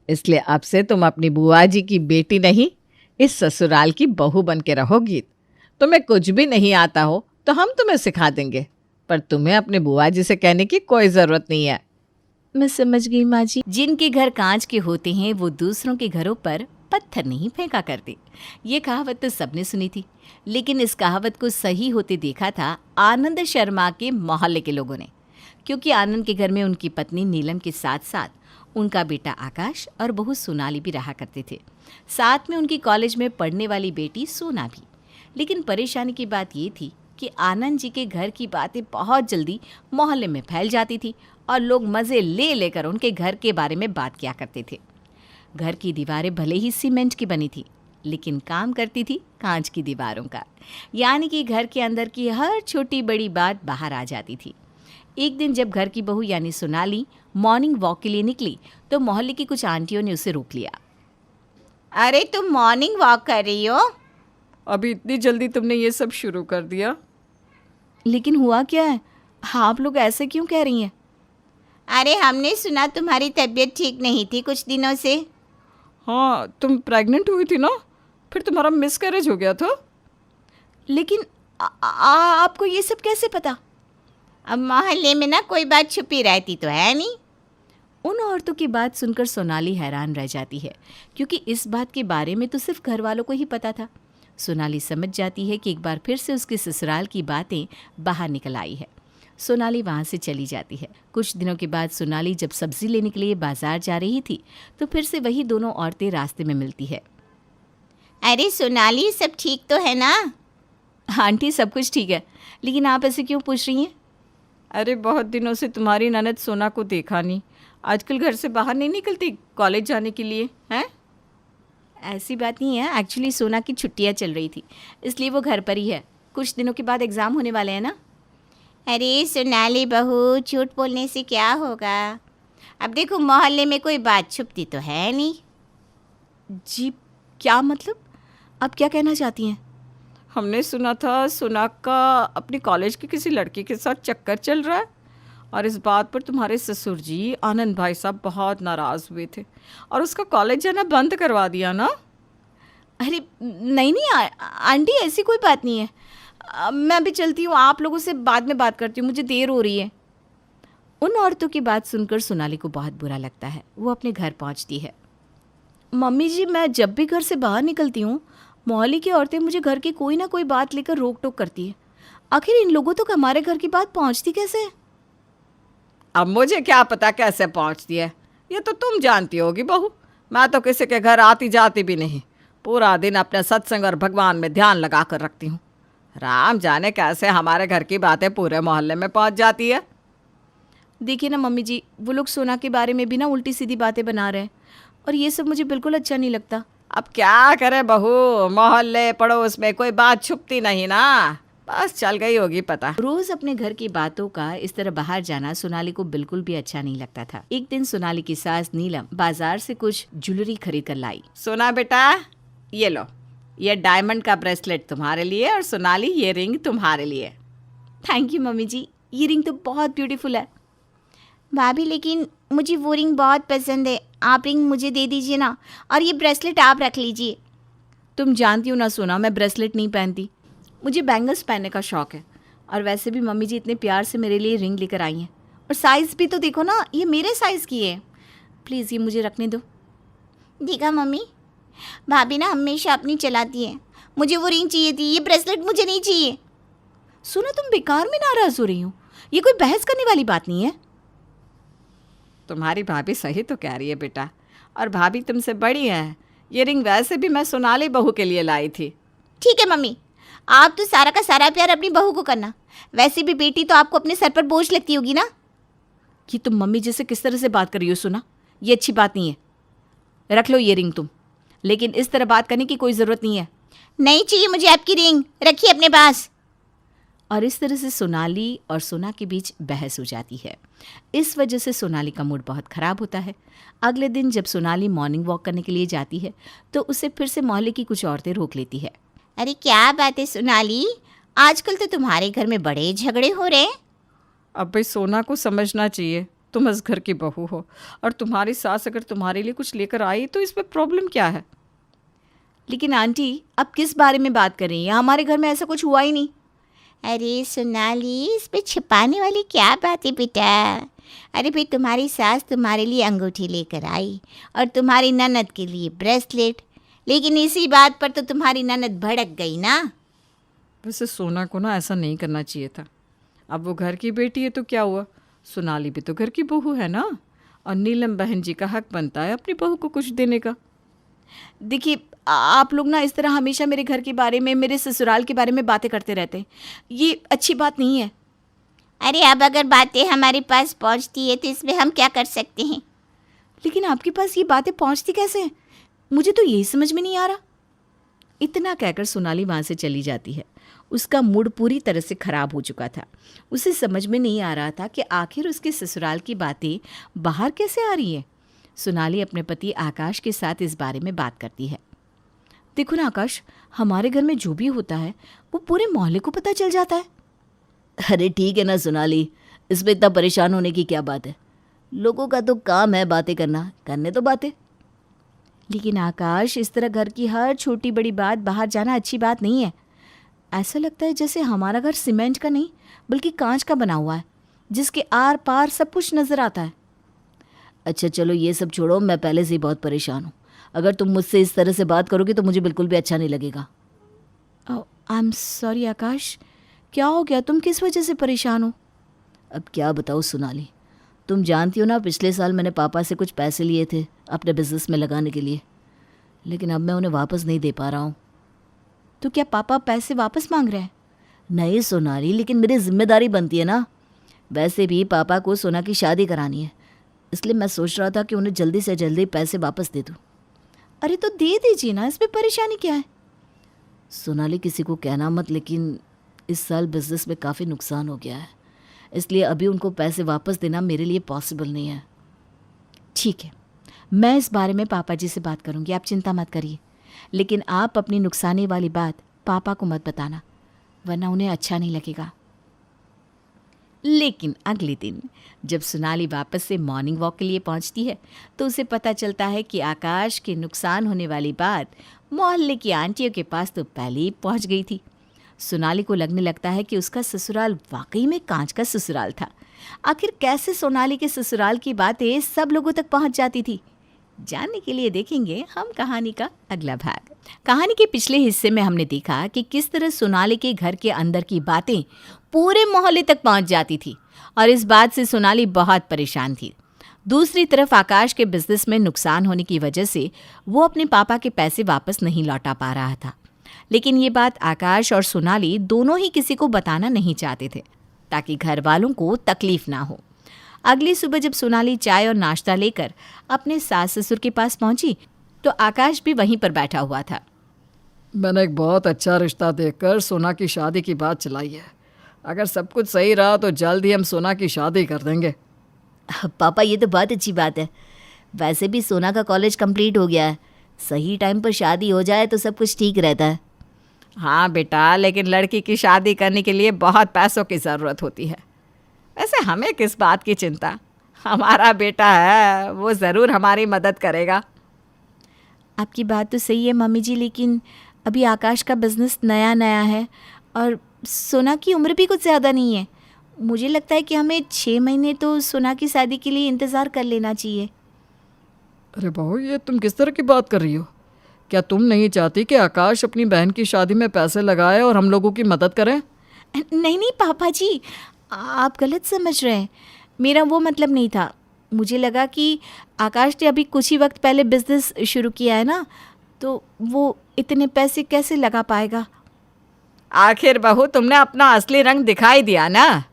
इसलिए अब से तुम अपनी बुआ जी की बेटी नहीं, इस ससुराल की बहू बन के रहोगी। तुम्हें कुछ भी नहीं आता हो तो हम तुम्हें सिखा देंगे, पर तुम्हें अपने बुआ जी से कहने की कोई ज़रूरत नहीं है। मैं समझ गई माँ जी। जिनके घर कांच के होते हैं वो दूसरों के घरों पर पत्थर नहीं फेंका करते। ये कहावत तो सबने सुनी थी, लेकिन इस कहावत को सही होते देखा था आनंद शर्मा के मोहल्ले के लोगों ने, क्योंकि आनंद के घर में उनकी पत्नी नीलम के साथ साथ उनका बेटा आकाश और बहू सोनाली भी रहा करते थे, साथ में उनकी कॉलेज में पढ़ने वाली बेटी सोना भी। लेकिन परेशानी की बात ये थी कि आनंद जी के घर की बातें बहुत जल्दी मोहल्ले में फैल जाती थी और लोग मज़े ले लेकर उनके घर के बारे में बात किया करते थे। घर की दीवारें भले ही सीमेंट की बनी थी, लेकिन काम करती थी कांच की दीवारों का, यानी कि घर के अंदर की हर छोटी बड़ी बात बाहर आ जाती थी। एक दिन जब घर की बहू यानी सोनाली मॉर्निंग वॉक के लिए निकली तो मोहल्ले की कुछ आंटियों ने उसे रोक लिया। अरे तुम मॉर्निंग वॉक कर रही हो? अभी इतनी जल्दी तुमने ये सब शुरू कर दिया? लेकिन हुआ क्या है? आप लोग ऐसे क्यों कह रही हैं? अरे हमने सुना तुम्हारी तबीयत ठीक नहीं थी कुछ दिनों से। हाँ, तुम प्रेग्नेंट हुई थी ना, फिर तुम्हारा मिसकैरेज हो गया था। लेकिन आपको ये सब कैसे पता? अब मोहल्ले में ना कोई बात छुपी रहती तो है नहीं। उन औरतों की बात सुनकर सोनाली हैरान रह जाती है, क्योंकि इस बात के बारे में तो सिर्फ घर वालों को ही पता था। सोनाली समझ जाती है कि एक बार फिर से उसके ससुराल की बातें बाहर निकल आई है। सोनाली वहाँ से चली जाती है। कुछ दिनों के बाद सोनाली जब सब्जी लेने के लिए बाजार जा रही थी तो फिर से वही दोनों औरतें रास्ते में मिलती है। अरे सोनाली, सब ठीक तो है ना? आंटी सब कुछ ठीक है, लेकिन आप ऐसे क्यों पूछ रही हैं? अरे बहुत दिनों से तुम्हारी ननद सोना को देखा नहीं, आजकल घर से बाहर नहीं निकलती कॉलेज जाने के लिए, हैं? ऐसी बात नहीं है, एक्चुअली सोना की छुट्टियाँ चल रही थी, इसलिए वो घर पर ही है। कुछ दिनों के बाद एग्ज़ाम होने वाले हैं ना। अरे सोनाली बहू, झूठ बोलने से क्या होगा? अब देखो मोहल्ले में कोई बात छुपती तो है नहीं। जी क्या मतलब? आप क्या कहना चाहती हैं? हमने सुना था सोना का अपनी कॉलेज की किसी लड़की के साथ चक्कर चल रहा है, और इस बात पर तुम्हारे ससुर जी आनंद भाई साहब बहुत नाराज़ हुए थे और उसका कॉलेज जाना बंद करवा दिया ना। अरे नहीं नहीं आंटी, ऐसी कोई बात नहीं है। मैं अभी चलती हूँ, आप लोगों से बाद में बात करती हूँ, मुझे देर हो रही है। उन औरतों की बात सुनकर सोनाली को बहुत बुरा लगता है। वो अपने घर पहुँचती है। मम्मी जी, मैं जब भी घर से बाहर निकलती हूँ मोहल्ले की औरतें मुझे घर की कोई ना कोई बात लेकर रोक टोक करती है। आखिर इन लोगों तक हमारे घर की बात पहुँचती कैसे है? अब मुझे क्या पता कैसे पहुंचती है, ये तो तुम जानती होगी बहू। मैं तो किसी के घर आती जाती भी नहीं, पूरा दिन अपने सत्संग और भगवान में ध्यान लगा कर रखती हूँ। राम जाने कैसे हमारे घर की बातें पूरे मोहल्ले में पहुंच जाती है। देखिए ना मम्मी जी, वो लोग सोना के बारे में भी ना उल्टी सीधी बातें बना रहे हैं, और ये सब मुझे बिल्कुल अच्छा नहीं लगता। अब क्या करे बहू, मोहल्ले पड़ोस में कोई बात छुपती नहीं ना, बस चल गई होगी पता। रोज अपने घर की बातों का इस तरह बाहर जाना सोनाली को बिल्कुल भी अच्छा नहीं लगता था। एक दिन सोनाली की सास नीलम बाजार से कुछ ज्वेलरी खरीद कर लाई। सोना बेटा, ये लो, ये डायमंड का ब्रेसलेट तुम्हारे लिए, और सोनाली ये रिंग तुम्हारे लिए। थैंक यू मम्मी जी, ये रिंग तो बहुत ब्यूटीफुल है। भाभी लेकिन मुझे वो रिंग बहुत पसंद है, आप रिंग मुझे दे दीजिए ना, और ये ब्रेसलेट आप रख लीजिए। तुम जानती हो ना सोना, मैं ब्रेसलेट नहीं पहनती, मुझे बैंगल्स पहनने का शौक़ है। और वैसे भी मम्मी जी इतने प्यार से मेरे लिए रिंग लेकर आई हैं, और साइज़ भी तो देखो ना, ये मेरे साइज़ की है। प्लीज़ ये मुझे रखने दो। देखा मम्मी, भाभी ना हमेशा अपनी चलाती है। मुझे वो रिंग चाहिए थी, ये ब्रेसलेट मुझे नहीं चाहिए। सोना, तुम बेकार में नाराज़ हो रही हो, ये कोई बहस करने वाली बात नहीं है। तुम्हारी भाभी सही तो कह रही है बेटा, और भाभी तुमसे बड़ी है। ये रिंग वैसे भी मैं सोनाली बहू के लिए लाई थी। ठीक है मम्मी, आप तो सारा का सारा प्यार अपनी बहू को करना। वैसे भी बेटी तो आपको अपने सर पर बोझ लगती होगी ना। कि तुम मम्मी जी से किस तरह से बात कर रही हो सोना, ये अच्छी बात नहीं है। रख लो ये रिंग तुम, लेकिन इस तरह बात करने की कोई ज़रूरत नहीं है। नहीं चाहिए मुझे आपकी रिंग, रखिए अपने पास। और इस तरह से सोनाली और सोना के बीच बहस हो जाती है। इस वजह से सोनाली का मूड बहुत ख़राब होता है। अगले दिन जब सोनाली मॉर्निंग वॉक करने के लिए जाती है तो उसे फिर से मोहल्ले की कुछ औरतें रोक लेती है। अरे क्या बात है सोनाली, आजकल तो तुम्हारे घर में बड़े झगड़े हो रहे हैं। अब भाई सोना को समझना चाहिए, तुम इस घर की बहू हो और तुम्हारी सास अगर तुम्हारे लिए कुछ लेकर आई तो इसमें प्रॉब्लम क्या है? लेकिन आंटी, अब किस बारे में बात कर रही हैं? हमारे घर में ऐसा कुछ हुआ ही नहीं। अरे सोनाली, इस पे छिपाने वाली क्या बात है बेटा। अरे भाई, तुम्हारी सास तुम्हारे लिए अंगूठी लेकर आई और तुम्हारी ननद के लिए ब्रेसलेट, लेकिन इसी बात पर तो तुम्हारी ननद भड़क गई ना। वैसे सोना को ना ऐसा नहीं करना चाहिए था। अब वो घर की बेटी है तो क्या हुआ, सोनाली भी तो घर की बहू है ना, और नीलम बहन जी का हक बनता है अपनी बहू को कुछ देने का। देखिए, आप लोग ना इस तरह हमेशा मेरे घर के बारे में, मेरे ससुराल के बारे में बातें करते रहते हैं। ये अच्छी बात नहीं है। अरे अब अगर बातें हमारे पास पहुंचती है तो इसमें हम क्या कर सकते हैं। लेकिन आपके पास ये बातें पहुंचती कैसे हैं? मुझे तो यही समझ में नहीं आ रहा। इतना कहकर सोनाली वहाँ से चली जाती है। उसका मूड पूरी तरह से खराब हो चुका था। उसे समझ में नहीं आ रहा था कि आखिर उसके ससुराल की बातें बाहर कैसे आ रही हैं। सोनाली अपने पति आकाश के साथ इस बारे में बात करती है। देखो ना आकाश, हमारे घर में जो भी होता है वो पूरे मोहल्ले को पता चल जाता है। अरे ठीक है ना सोनाली, इसमें इतना परेशान होने की क्या बात है। लोगों का तो काम है बातें करना, करने तो बातें। लेकिन आकाश, इस तरह घर की हर छोटी बड़ी बात बाहर जाना अच्छी बात नहीं है। ऐसा लगता है जैसे हमारा घर सीमेंट का नहीं बल्कि कांच का बना हुआ है, जिसके आर पार सब कुछ नज़र आता है। अच्छा चलो ये सब छोड़ो, मैं पहले से ही बहुत परेशान हूँ। अगर तुम मुझसे इस तरह से बात करोगे तो मुझे बिल्कुल भी अच्छा नहीं लगेगा। आई एम सॉरी आकाश, क्या हो गया? तुम किस वजह से परेशान हो? अब क्या बताओ सोनाली, तुम जानती हो ना पिछले साल मैंने पापा से कुछ पैसे लिए थे अपने बिजनेस में लगाने के लिए, लेकिन अब मैं उन्हें वापस नहीं दे पा रहा हूँ। तो क्या पापा पैसे वापस मांग रहे हैं? नहीं सोनाली, लेकिन मेरी जिम्मेदारी बनती है ना। वैसे भी पापा को सोना की शादी करानी है, इसलिए मैं सोच रहा था कि उन्हें जल्दी से जल्दी पैसे वापस दे दूँ। अरे तो दे दीजिए ना, इसमें परेशानी क्या है? सोनाली किसी को कहना मत, लेकिन इस साल बिजनेस में काफ़ी नुकसान हो गया है, इसलिए अभी उनको पैसे वापस देना मेरे लिए पॉसिबल नहीं है। ठीक है, मैं इस बारे में पापा जी से बात करूंगी, आप चिंता मत करिए। लेकिन आप अपनी नुकसानी वाली बात पापा को मत बताना, वरना उन्हें अच्छा नहीं लगेगा। लेकिन अगले दिन जब सोनाली वापस से मॉर्निंग वॉक के लिए पहुंचती है तो उसे पता चलता है कि आकाश के नुकसान होने वाली बात मोहल्ले की आंटियों के पास तो पहले ही पहुंच गई थी। सोनाली को लगने लगता है कि उसका ससुराल वाकई में कांच का ससुराल था। आखिर कैसे सोनाली के ससुराल की बातें सब लोगों तक पहुंच जाती थी? जानने के लिए देखेंगे हम कहानी का अगला भाग। कहानी के पिछले हिस्से में हमने देखा कि किस तरह सोनाली के घर के अंदर की बातें पूरे मोहल्ले तक पहुंच जाती थी और इस बात से सोनाली बहुत परेशान थी। दूसरी तरफ आकाश के बिजनेस में नुकसान होने की वजह से वो अपने पापा के पैसे वापस नहीं लौटा पा रहा था। लेकिन ये बात आकाश और सोनाली दोनों ही किसी को बताना नहीं चाहते थे ताकि घर वालों को तकलीफ ना हो। अगली सुबह जब सोनाली चाय और नाश्ता लेकर अपने सास ससुर के पास पहुंची तो आकाश भी वहीं पर बैठा हुआ था। मैंने एक बहुत अच्छा रिश्ता देखकर सोना की शादी की बात चलाई है। अगर सब कुछ सही रहा तो जल्द ही हम सोना की शादी कर देंगे। पापा ये तो बहुत अच्छी बात है। वैसे भी सोना का कॉलेज कंप्लीट हो गया है, सही टाइम पर शादी हो जाए तो सब कुछ ठीक रहता है। हाँ बेटा, लेकिन लड़की की शादी करने के लिए बहुत पैसों की ज़रूरत होती है। वैसे हमें किस बात की चिंता, हमारा बेटा है वो ज़रूर हमारी मदद करेगा। आपकी बात तो सही है मम्मी जी, लेकिन अभी आकाश का बिजनेस नया नया है और सोना की उम्र भी कुछ ज़्यादा नहीं है। मुझे लगता है कि हमें 6 महीने तो सोना की शादी के लिए इंतज़ार कर लेना चाहिए। अरे बहू, ये तुम किस तरह की बात कर रही हो? क्या तुम नहीं चाहती कि आकाश अपनी बहन की शादी में पैसे लगाए और हम लोगों की मदद करें? नहीं नहीं पापा जी, आप गलत समझ रहे हैं। मेरा वो मतलब नहीं था। मुझे लगा कि आकाश ने अभी कुछ ही वक्त पहले बिजनेस शुरू किया है ना, तो वो इतने पैसे कैसे लगा पाएगा। आखिर बहू, तुमने अपना असली रंग दिखाई दिया ना।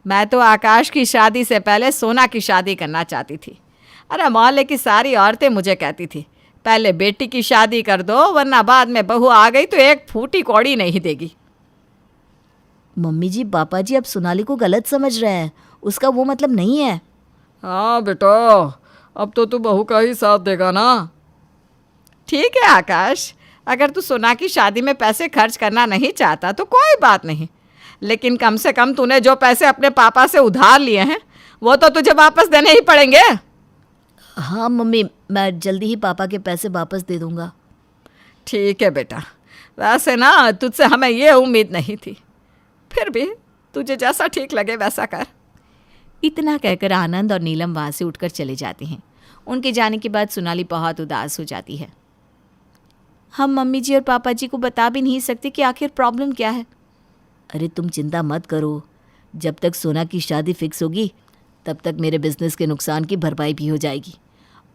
मैं तो आकाश की शादी से पहले सोना की शादी करना चाहती थी। अरे मोहल्ले की सारी औरतें मुझे कहती थी पहले बेटी की शादी कर दो, वरना बाद में बहू आ गई तो एक फूटी कौड़ी नहीं देगी। मम्मी जी पापा जी अब सोनाली को गलत समझ रहे हैं, उसका वो मतलब नहीं है। हाँ बेटा, अब तो तू बहू का ही साथ देगा ना। ठीक है आकाश, अगर तू सोना की शादी में पैसे खर्च करना नहीं चाहता तो कोई बात नहीं, लेकिन कम से कम तूने जो पैसे अपने पापा से उधार लिए हैं वो तो तुझे वापस देने ही पड़ेंगे। हाँ मम्मी, मैं जल्दी ही पापा के पैसे वापस दे दूंगा। ठीक है बेटा, वैसे ना तुझसे हमें ये उम्मीद नहीं थी, फिर भी तुझे जैसा ठीक लगे वैसा कर। इतना कहकर आनंद और नीलम वहाँ से उठकर चले जाते हैं। उनके जाने के बाद सोनाली बहुत उदास हो जाती है। हम मम्मी जी और पापा जी को बता भी नहीं सकते कि आखिर प्रॉब्लम क्या है। अरे तुम चिंता मत करो, जब तक सोना की शादी फिक्स होगी तब तक मेरे बिजनेस के नुकसान की भरपाई भी हो जाएगी,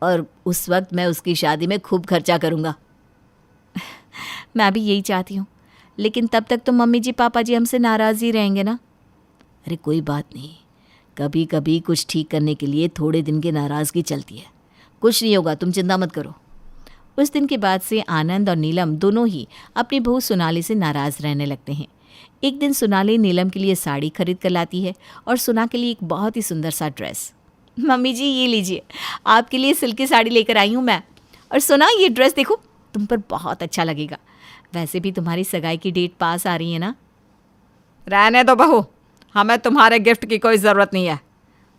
और उस वक्त मैं उसकी शादी में खूब खर्चा करूँगा। मैं भी यही चाहती हूँ, लेकिन तब तक तो मम्मी जी पापा जी हमसे नाराज़ ही रहेंगे ना। अरे कोई बात नहीं, कभी कभी कुछ ठीक करने के लिए थोड़े दिन की नाराज़गी चलती है, कुछ नहीं होगा, तुम चिंता मत करो। उस दिन के बाद से आनंद और नीलम दोनों ही अपनी बहू सोनाली से नाराज़ रहने लगते हैं। एक दिन सोनाली नीलम के लिए साड़ी खरीद कर लाती है और सोना के लिए एक बहुत ही सुंदर सा ड्रेस। मम्मी जी ये लीजिए, आपके लिए सिल्की साड़ी लेकर आई हूँ मैं, और सोना ये ड्रेस देखो, तुम पर बहुत अच्छा लगेगा। वैसे भी तुम्हारी सगाई की डेट पास आ रही है ना। रहने दो बहू, हमें तुम्हारे गिफ्ट की कोई ज़रूरत नहीं है,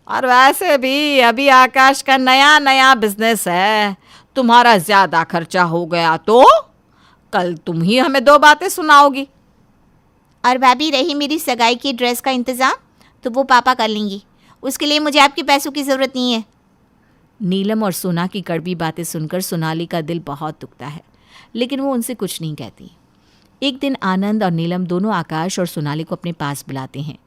और वैसे भी अभी आकाश का नया नया बिजनेस है, तुम्हारा ज़्यादा खर्चा हो गया तो कल तुम ही हमें दो बातें सुनाओगी। और भाभी रही मेरी सगाई की ड्रेस का इंतज़ाम, तो वो पापा कर लेंगी, उसके लिए मुझे आपके पैसों की ज़रूरत नहीं है। नीलम और सोना की कड़वी बातें सुनकर सोनाली का दिल बहुत दुखता है, लेकिन वो उनसे कुछ नहीं कहती। एक दिन आनंद और नीलम दोनों आकाश और सोनाली को अपने पास बुलाते हैं।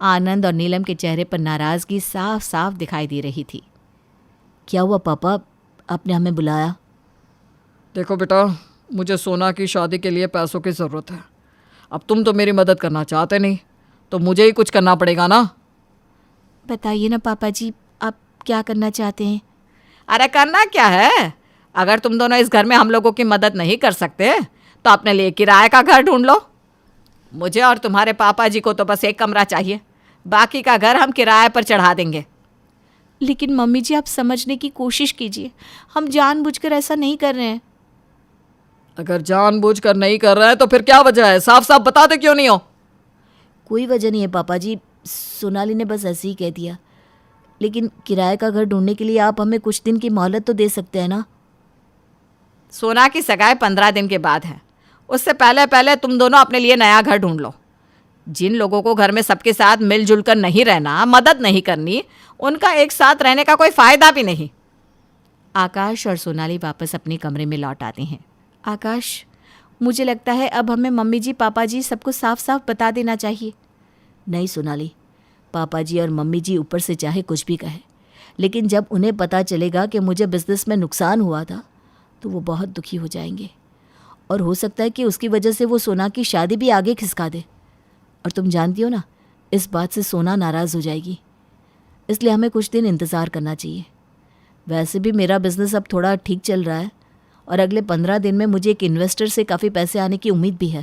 आनंद और नीलम के चेहरे पर नाराज़गी साफ साफ दिखाई दे रही थी। क्या हुआ पापा, आपने हमें बुलाया? देखो बेटा, मुझे सोना की शादी के लिए पैसों की ज़रूरत है। अब तुम तो मेरी मदद करना चाहते नहीं, तो मुझे ही कुछ करना पड़ेगा ना। बताइए ना पापा जी, आप क्या करना चाहते हैं? अरे करना क्या है, अगर तुम दोनों इस घर में हम लोगों की मदद नहीं कर सकते तो अपने लिए किराए का घर ढूंढ लो। मुझे और तुम्हारे पापा जी को तो बस एक कमरा चाहिए, बाकी का घर हम किराए पर चढ़ा देंगे। लेकिन मम्मी जी, आप समझने की कोशिश कीजिए, हम जानबूझकर ऐसा नहीं कर रहे हैं। अगर जानबूझकर नहीं कर रहा है तो फिर क्या वजह है, साफ साफ बताते क्यों नहीं हो? कोई वजह नहीं है पापा जी, सोनाली ने बस ऐसे ही कह दिया। लेकिन किराए का घर ढूंढने के लिए आप हमें कुछ दिन की मोहलत तो दे सकते हैं ना। सोना की सगाई 15 दिन के बाद है, उससे पहले पहले तुम दोनों अपने लिए नया घर ढूंढ लो। जिन लोगों को घर में सबके साथ मिलजुल कर नहीं रहना, मदद नहीं करनी, उनका एक साथ रहने का कोई फ़ायदा भी नहीं। आकाश और सोनाली वापस अपने कमरे में लौट आते हैं। आकाश, मुझे लगता है अब हमें मम्मी जी पापा जी सबको साफ साफ बता देना चाहिए। नहीं सोनाली, पापा जी और मम्मी जी ऊपर से चाहे कुछ भी कहे, लेकिन जब उन्हें पता चलेगा कि मुझे बिजनेस में नुकसान हुआ था तो वो बहुत दुखी हो जाएंगे, और हो सकता है कि उसकी वजह से वो सोना की शादी भी आगे खिसका दे। और तुम जानती हो ना, इस बात से सोना नाराज़ हो जाएगी, इसलिए हमें कुछ दिन इंतज़ार करना चाहिए। वैसे भी मेरा बिज़नेस अब थोड़ा ठीक चल रहा है, और अगले 15 दिन में मुझे एक इन्वेस्टर से काफ़ी पैसे आने की उम्मीद भी है।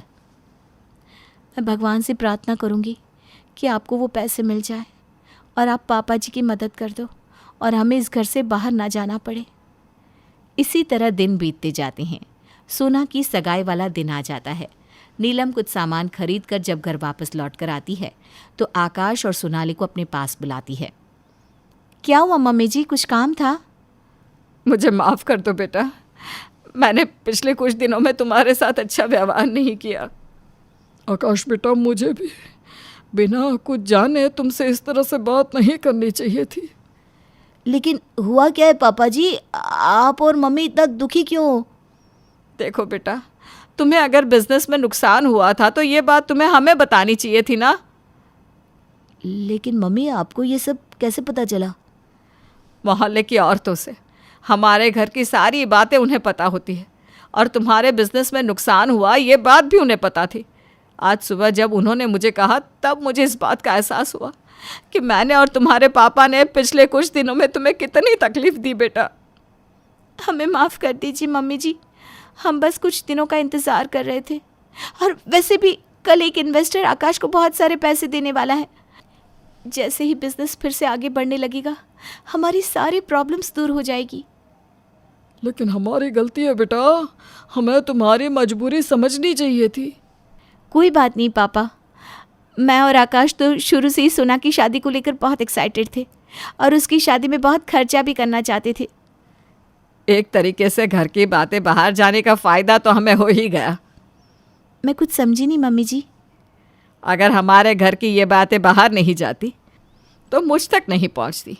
मैं भगवान से प्रार्थना करूंगी कि आपको वो पैसे मिल जाए और आप पापा जी की मदद कर दो और हमें इस घर से बाहर ना जाना पड़े। इसी तरह दिन बीतते जाते हैं। सोना की सगाई वाला दिन आ जाता है। नीलम कुछ सामान खरीद कर जब घर वापस लौट कर आती है तो आकाश और सोनाली को अपने पास बुलाती है। क्या हुआ मम्मी जी, कुछ काम था? मुझे माफ़ कर दो बेटा, मैंने पिछले कुछ दिनों में तुम्हारे साथ अच्छा व्यवहार नहीं किया। आकाश बेटा, मुझे भी बिना कुछ जाने तुमसे इस तरह से बात नहीं करनी चाहिए थी। लेकिन हुआ क्या है पापा जी, आप और मम्मी इतना दुखी क्यों हो? देखो बेटा, तुम्हें अगर बिजनेस में नुकसान हुआ था तो ये बात तुम्हें हमें बतानी चाहिए थी ना। लेकिन मम्मी, आपको ये सब कैसे पता चला? मोहल्ले की औरतों से हमारे घर की सारी बातें उन्हें पता होती है, और तुम्हारे बिजनेस में नुकसान हुआ ये बात भी उन्हें पता थी। आज सुबह जब उन्होंने मुझे कहा तब मुझे इस बात का एहसास हुआ कि मैंने और तुम्हारे पापा ने पिछले कुछ दिनों में तुम्हें कितनी तकलीफ दी बेटा। हमें माफ़ कर दीजिए मम्मी जी, हम बस कुछ दिनों का इंतज़ार कर रहे थे, और वैसे भी कल एक इन्वेस्टर आकाश को बहुत सारे पैसे देने वाला है। जैसे ही बिजनेस फिर से आगे बढ़ने लगेगा, हमारी सारी प्रॉब्लम्स दूर हो जाएगी। लेकिन हमारी गलती है बेटा, हमें तुम्हारी मजबूरी समझनी चाहिए थी। कोई बात नहीं पापा, मैं और आकाश तो शुरू से ही सोना की शादी को लेकर बहुत एक्साइटेड थे और उसकी शादी में बहुत खर्चा भी करना चाहते थे। एक तरीके से घर की बातें बाहर जाने का फ़ायदा तो हमें हो ही गया। मैं कुछ समझी नहीं मम्मी जी। अगर हमारे घर की ये बातें बाहर नहीं जाती तो मुझ तक नहीं पहुंचती,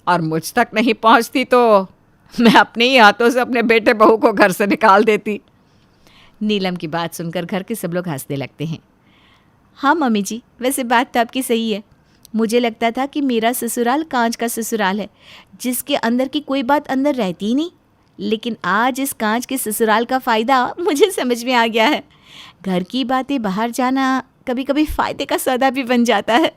और मुझ तक नहीं पहुंचती तो मैं अपने ही हाथों से अपने बेटे बहू को घर से निकाल देती। नीलम की बात सुनकर घर के सब लोग हंसने लगते हैं। हाँ मम्मी जी, वैसे बात तो आपकी सही है। मुझे लगता था कि मेरा ससुराल कांच का ससुराल है, जिसके अंदर की कोई बात अंदर रहती ही नहीं। लेकिन आज इस कांच के ससुराल का फ़ायदा मुझे समझ में आ गया है। घर की बातें बाहर जाना कभी कभी फ़ायदे का सौदा भी बन जाता है।